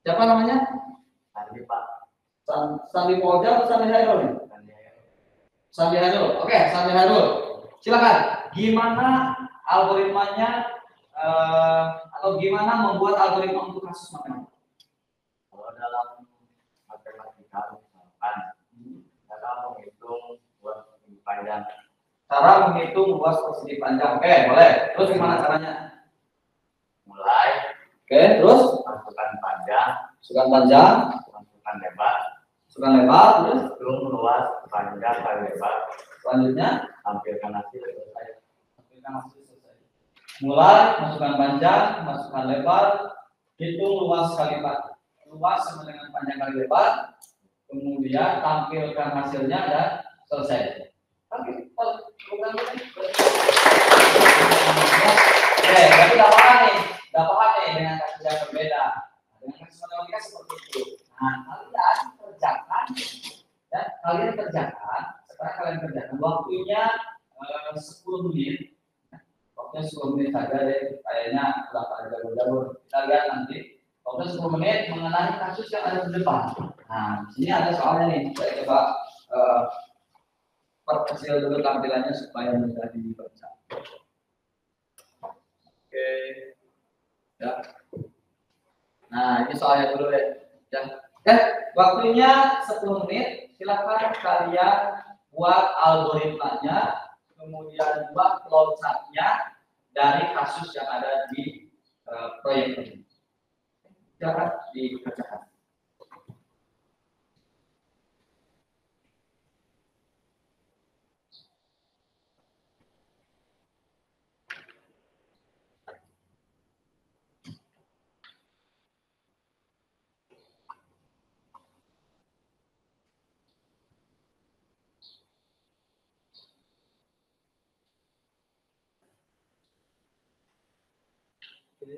Siapa namanya? Pak Sandi Polja atau Sandi Hairul? Sandi Hairul. Oke, Sandi Hairul. Silakan. Gimana algoritmanya atau gimana membuat algoritma untuk kasus matematika? Kalau dalam matematika misalkan cara menghitung buat panjang. Cara menghitung luas persegi panjang. Oke, boleh. Terus gimana caranya? Mulai Oke, terus masukkan panjang, masukkan panjang, masukkan lebar, masukkan lebar, terus hitung luas panjang kali lebar, selanjutnya tampilkan hasil selesai. tampilkan hasil selesai. Mulai masukkan panjang, masukkan lebar, hitung luas kali luas sama dengan panjang kali lebar, kemudian tampilkan hasilnya dan selesai. Oke, program ini. Oke, berarti udah paham nih dengan kasus yang berbeda. Dengan kasus matematika seperti itu. Nah, kalian kerjakan. Sekarang kalian kerjakan. Waktunya 10 menit. Waktunya 10 menit saja deh. Kayaknya udah pada jalur-jalur. Kita lihat nanti. Waktu 10 menit mengenai kasus yang ada di depan. Nah, di sini ada soalnya nih. Saya coba perkecil dulu tampilannya supaya mudah dibaca. Oke. Ya. Nah, ini soalnya dulu deh. Ya. Waktunya 10 menit. Silakan kalian buat algoritmanya, kemudian buat flowchartnya dari kasus yang ada di proyek ini. Silakan dikerjakan.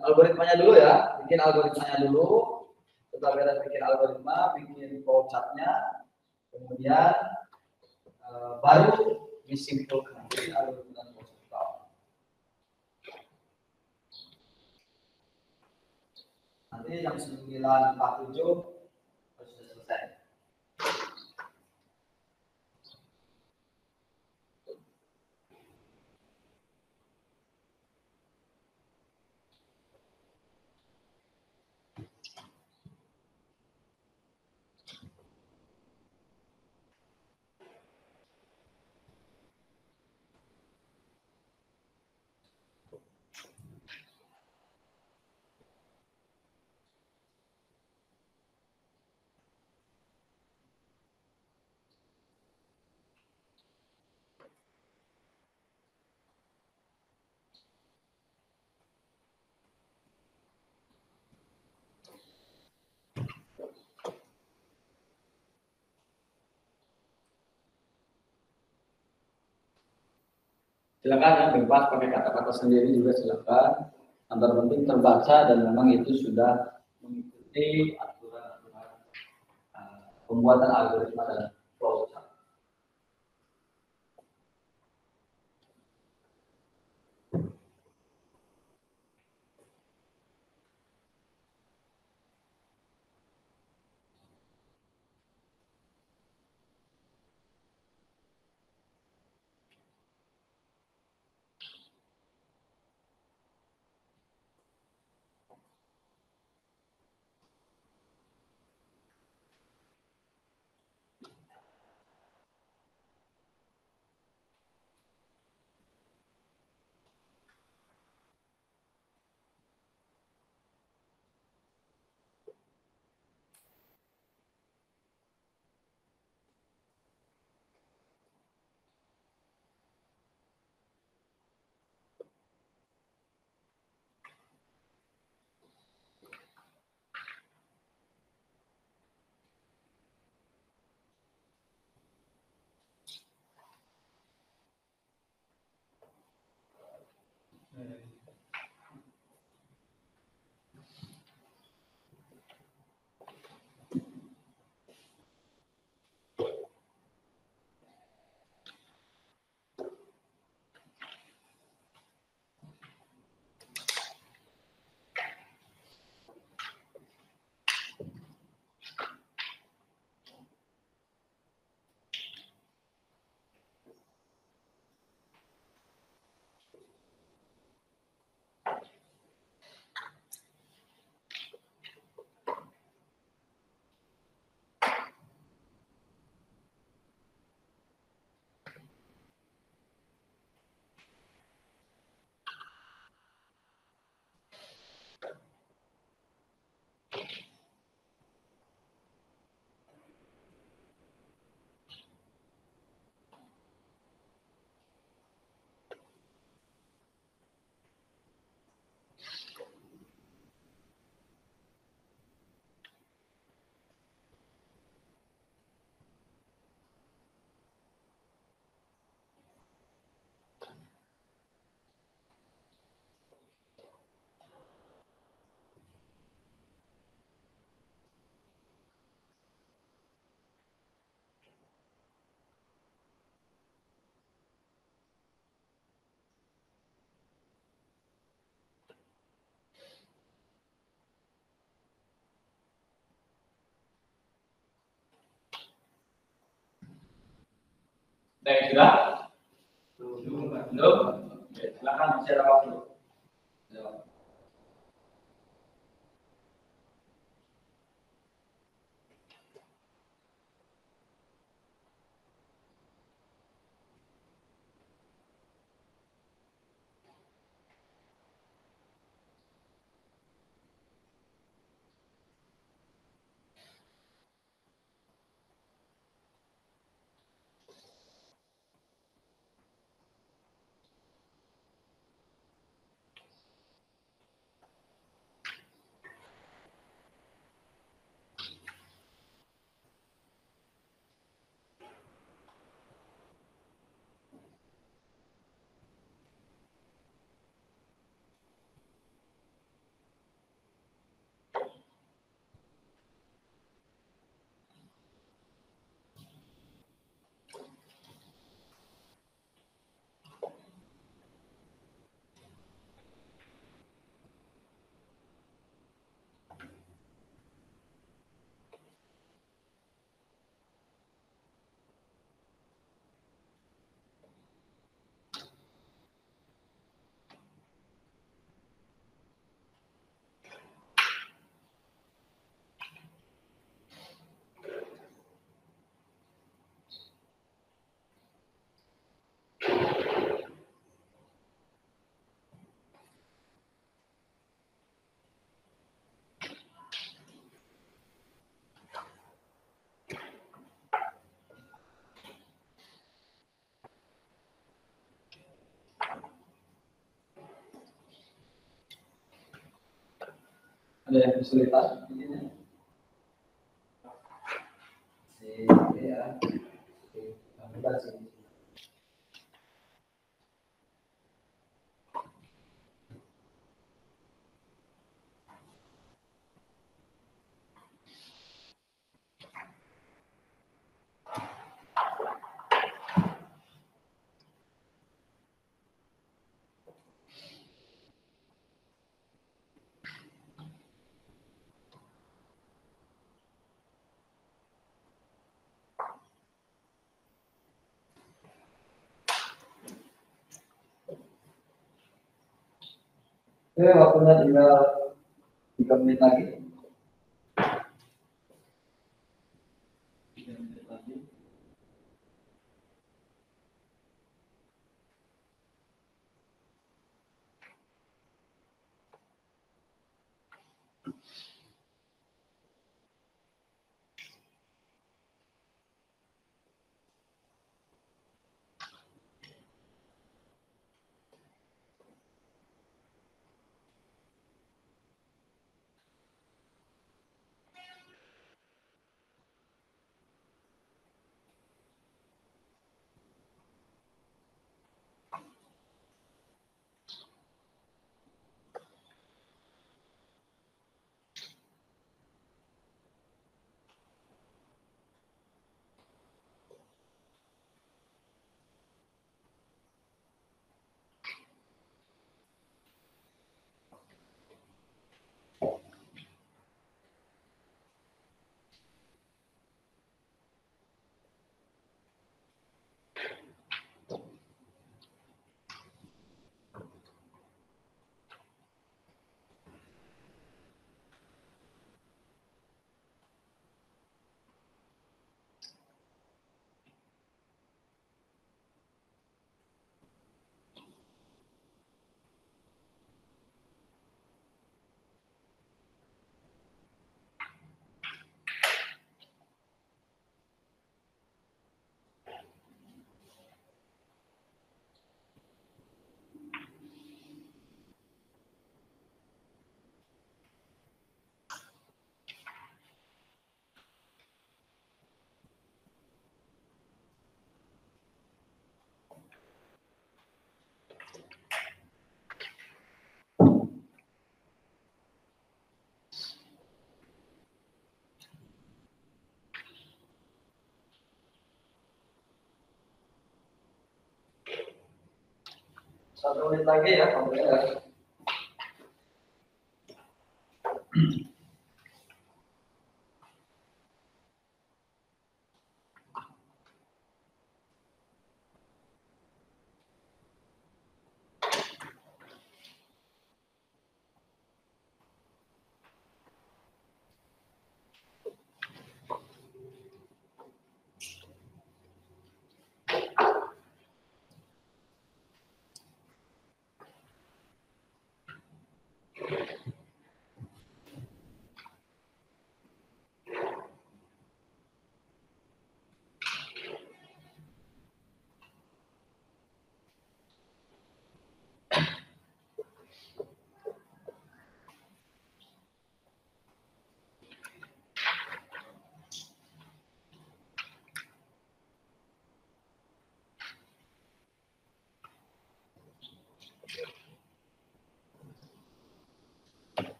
Algoritmanya dulu ya, bikin algoritmanya dulu. Setelah beres bikin algoritma, bikin flowchartnya, kemudian baru disimpulkan algoritma flowchart. Nanti jam 9.47 harus selesai. Silakan yang bebas pakai kata-kata sendiri juga silakan. Antara penting terbaca dan memang itu sudah mengikuti aturan-aturan pembuatan algoritma dan flowchart. Baik, sudah? Belum? Oke, silakan masih ada waktu. Ya. Ada yang kesulitan? Ya. Mudah sih. Oke, waktunya tinggal 3 menit lagi. 3 menit lagi. Satu menit lagi ya, Pak.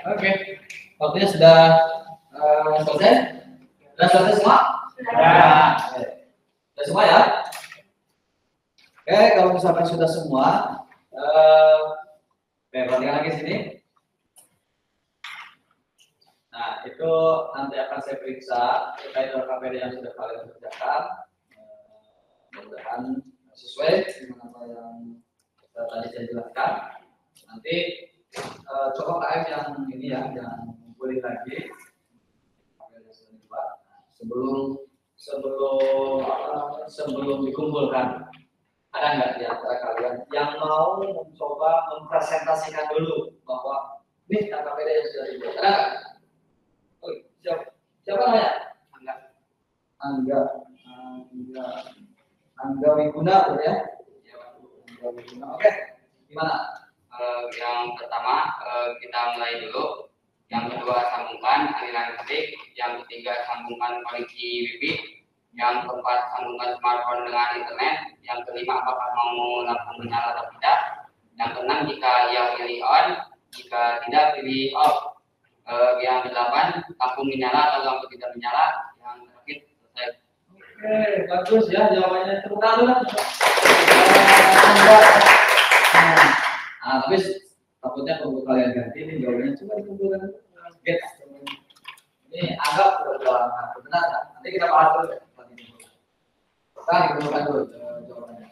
Oke, waktunya sudah selesai. Sudah selesai semua? Sudah. Oke. Sudah semua ya? Oke, kalau misalkan sudah semua, perhatikan lagi sini. Nah, itu nanti akan saya periksa terkait dengan KPD yang sudah kalian kerjakan. Mudah-mudahan sesuai dengan apa yang tadi saya jelaskan. Nanti coba KM yang ini ya, yang boleh lagi sebelum dikumpulkan. Ada nggak di antara kalian yang mau mencoba mempresentasikan dulu bahwa ini KPD yang sudah dibuat? Ada nggak? Oh, siapa namanya? Angga Wiguna, ya? Angga Wiguna. Oke, gimana? Yang pertama kita mulai dulu. Yang kedua sambungkan aliran listrik. Yang ketiga sambungkan koneksi wifi. Yang keempat sambungkan smartphone dengan internet. Yang kelima apakah mau lampu menyala atau tidak. Yang keenam jika ya pilih on, jika tidak pilih off. Yang kedelapan lampu menyala atau lampu tidak menyala. Yang terakhir selesai. Oke, bagus ya jawabannya. Tepuk tangan dulu. Tapi takutnya kalau kalian ganti ini jawabannya coba dikumpulkan. Ini anggap jawaban benar kan? Nanti kita bahas dulu. Kita dikumpulkan dulu jawabannya.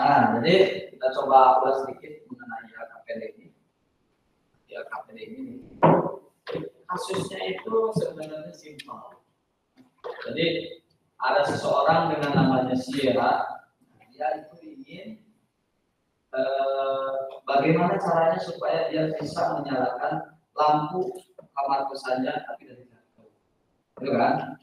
Nah, jadi kita coba ulas sedikit mengenai KPD ini. Ya, KPD ini kasusnya itu sebenarnya simpel. Jadi ada seseorang dengan namanya Sierra, dia itu ingin bagaimana caranya supaya dia bisa menyalakan lampu kamar kosnya tapi dari jauh, itu kan?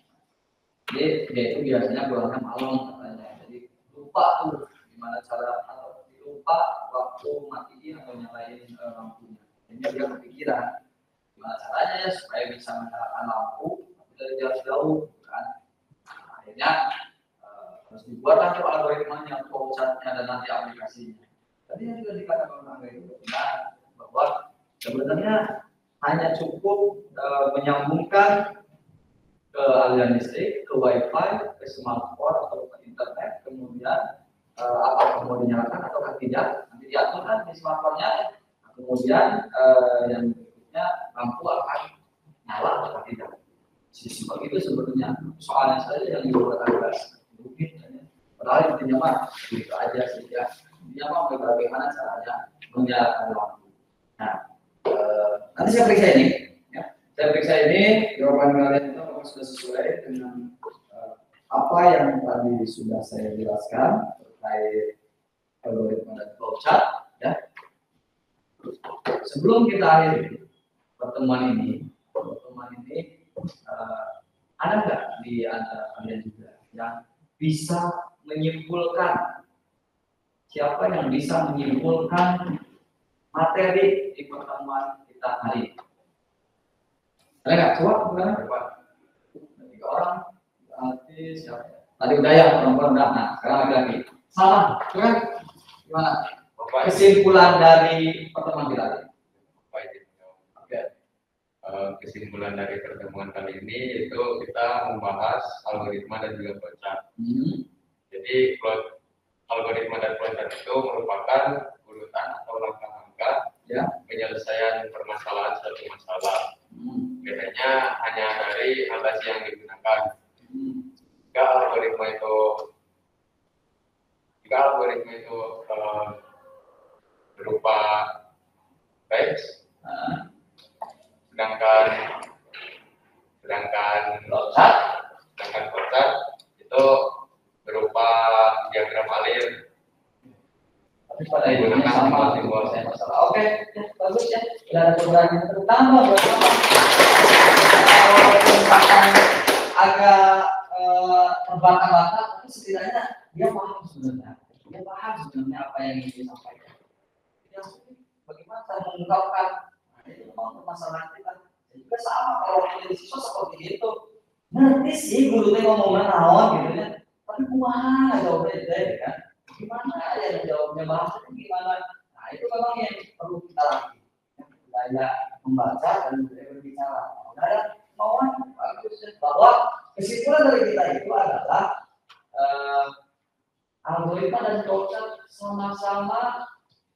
Jadi dia itu biasanya pulangnya malam katanya, jadi lupa tuh gimana cara atau lupa waktu matiin atau nyalain lampunya. Jadi dia kepikiran gimana caranya ya supaya bisa menyalakan lampu dari jauh kan. Nah, akhirnya harus dibuatlah tuh algoritmanya, flowchartnya dan nanti aplikasinya. Tadi yang juga dikatakan Angga itu benar bahwa sebenarnya hanya cukup menyambungkan ke aliran listrik, ke wifi, ke smartphone atau ke internet, kemudian apakah mau dinyalakan atau tidak, nanti diatur kan di smartphone-nya. Kemudian yang berikutnya lampu akan nyala atau tidak. Simpel itu sebetulnya, soalnya saja yang dibuat agak rumit, padahal intinya mah gitu aja sih ya. Intinya mah bagaimana caranya menyalakan lampu. Nah, nanti saya periksa ini. Saya periksa ini, jawaban kalian itu apakah sudah sesuai dengan apa yang tadi sudah saya jelaskan terkait algoritma dan flowchart, ya. Sebelum kita akhiri pertemuan ini, ada nggak di antara kalian juga yang bisa menyimpulkan, siapa yang bisa menyimpulkan materi di pertemuan kita hari ini? Ada nggak? Coba berapa? 3 orang. Berarti siapa? Tadi udah ya perempuan udah. Nah, sekarang lagi. Salah, kan? Gimana? Kesimpulan dari pertemuan kita hari ini. Oke. Kesimpulan dari pertemuan kali ini yaitu kita membahas algoritma dan juga flowchart. Jadi algoritma dan flowchart itu merupakan urutan atau langkah-langkah penyelesaian permasalahan suatu masalah. Bedanya hanya dari notasi yang digunakan. Jika algoritma itu Jika algoritma itu berupa teks, sedangkan flowchart itu berupa diagram alir. Tapi pada intinya sama simbol saya masalah. Oke, ya, bagus ya. Tidak ada perubahan yang terutama misalkan agak terbata-bata, tapi setidaknya dia paham sebenarnya. Dia paham sebenarnya apa yang ingin disampaikan. Dia bagaimana cara mengungkapkan. Nah, itu memang permasalahan kita. Juga sama kalau menjadi siswa seperti itu. Nanti sih gurunya ngomongnya naon gitu ya. Tapi kumaha jawabnya deh kan. Gimana ya jawabnya bahasanya gimana? Nah itu memang yang perlu kita latih, budaya membaca dan budaya berbicara. Budaya mauan bagus bahwa kesimpulan dari kita itu adalah algoritma dan flowchart sama-sama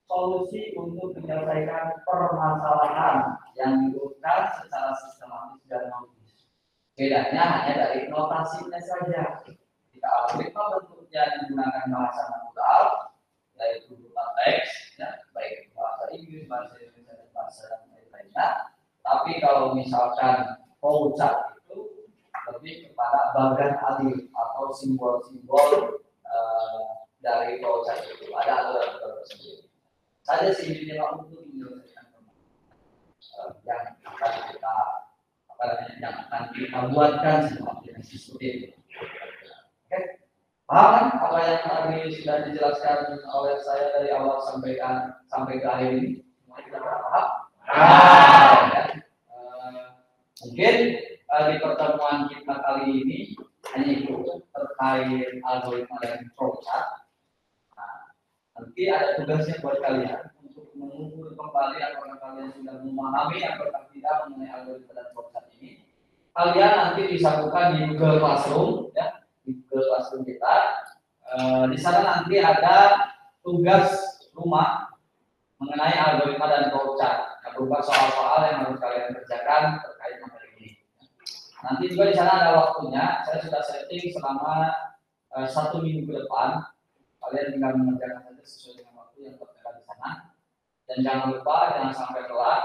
solusi untuk menyelesaikan permasalahan yang diurutkan secara sistematis dan logis. Bedanya hanya dari notasinya saja. Jika algoritma bentuknya digunakan bahasa natural, yaitu berupa teks, ya, baik bahasa Inggris, bahasa Indonesia, dan bahasa lainnya. Tapi kalau misalkan flowchart itu lebih kepada bagan alir atau simbol-simbol dari flowchart itu ada aturan tersendiri. Saja sih intinya untuk menyelesaikan yang akan kita yang akan kita buatkan seperti itu. Oke, paham apa yang tadi sudah dijelaskan oleh saya dari awal sampai ke akhir ini? Semua kita paham? Ya. Mungkin di pertemuan kita kali ini hanya itu terkait algoritma dan flowchart. Nah, nanti ada tugasnya buat kalian untuk mengukur kembali apakah kalian sudah memahami atau tidak mengenai algoritma dan flowchart ini. Kalian nanti bisa buka di Google Classroom, ya. Di Google Classroom kita, di sana nanti ada tugas rumah mengenai algoritma dan flowchart, berupa soal-soal yang harus kalian kerjakan terkait materi ini. Nanti juga di sana ada waktunya, saya sudah setting selama 1 minggu ke depan. Kalian tinggal mengerjakan saja sesuai dengan waktu yang tertera di sana. Dan jangan lupa, jangan sampai telat.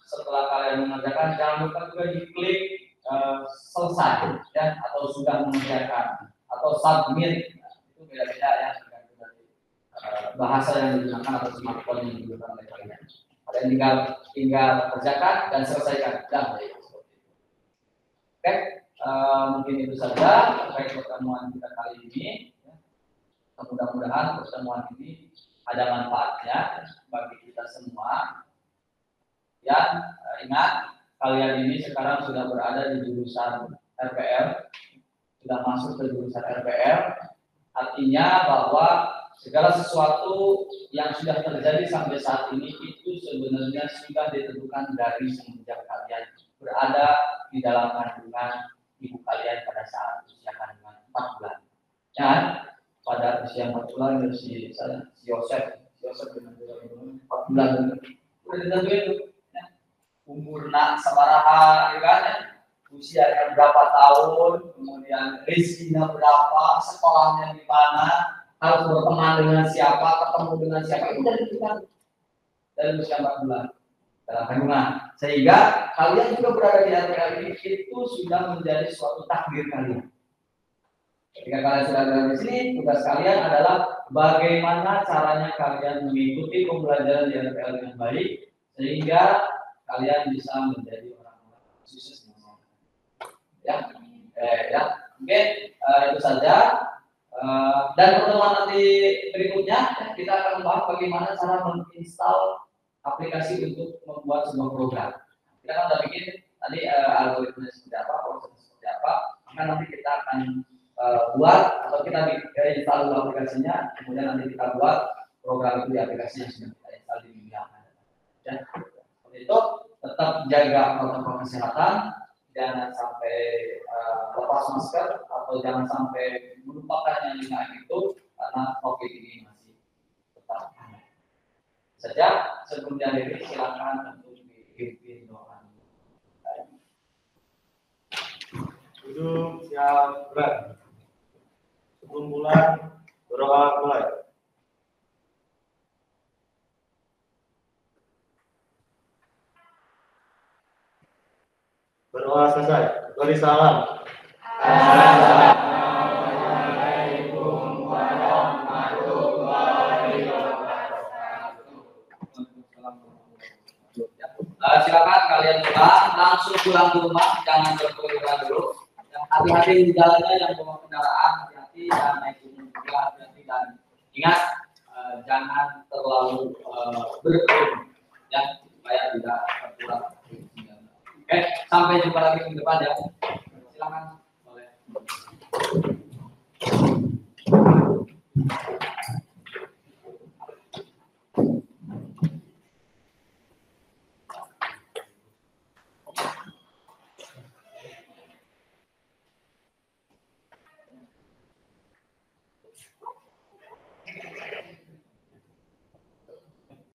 Setelah kalian mengerjakan, jangan lupa juga diklik selesai, ya, atau sudah mengerjakan, atau submit. Nah, itu beda-beda ya, tergantung dari bahasa yang digunakan atau smartphone yang digunakan oleh kalian. Kalian tinggal kerjakan dan selesaikan. Dan baik seperti itu. Oke, mungkin itu saja terkait pertemuan kita kali ini. Mudah-mudahan pertemuan ini ada manfaatnya bagi kita semua. Ya, ingat kalian ini sekarang sudah berada di jurusan RPR, sudah masuk ke jurusan RPR, artinya bahwa segala sesuatu yang sudah terjadi sampai saat ini itu sebenarnya sudah ditentukan dari semenjak kalian berada di dalam kandungan ibu kalian pada saat usia kandungan 4 bulan. Dan pada usia 4 bulan si Yosef dengan 4 bulan sudah ditentukan umur nak sabaraha, ya kan? Usianya berapa tahun, kemudian rezekinya berapa, sekolahnya di mana, harus berteman dengan siapa, ketemu dengan siapa, itu dari usia 4 bulan dalam kandungan. Sehingga kalian juga berada di RPR ini itu sudah menjadi suatu takdir kalian. Ketika kalian sudah berada di sini, tugas kalian adalah bagaimana caranya kalian mengikuti pembelajaran di RPR yang baik sehingga kalian bisa menjadi orang-orang sukses. Ya, oke, itu saja. Dan pertemuan nanti berikutnya kita akan membahas bagaimana cara menginstal aplikasi untuk membuat sebuah program. Kita kan udah bikin tadi algoritma seperti apa, proses seperti apa. Maka nanti kita akan buat atau kita install dulu aplikasinya, kemudian nanti kita buat program itu di aplikasi yang sudah kita install di media. Ya. Itu tetap jaga protokol kesehatan, jangan sampai lepas masker atau jangan sampai melupakan yang 5M itu karena COVID ini masih tetap ada. Saja sebelum diakhiri silakan untuk dipimpin doa. Duduk siap gerak. Sebelum mulai berdoa mulai. Berdoa selesai. Beri salam. Assalamualaikum warahmatullahi wabarakatuh. Silakan kalian langsung pulang ke rumah, jangan berkelana dulu. Yang hati-hati di jalannya, yang bawa kendaraan hati-hati, dan naik gunung juga hati-hati, dan ingat jangan terlalu berkerumun ya, supaya tidak tertular. Oke, sampai jumpa lagi minggu depan ya. Silakan boleh.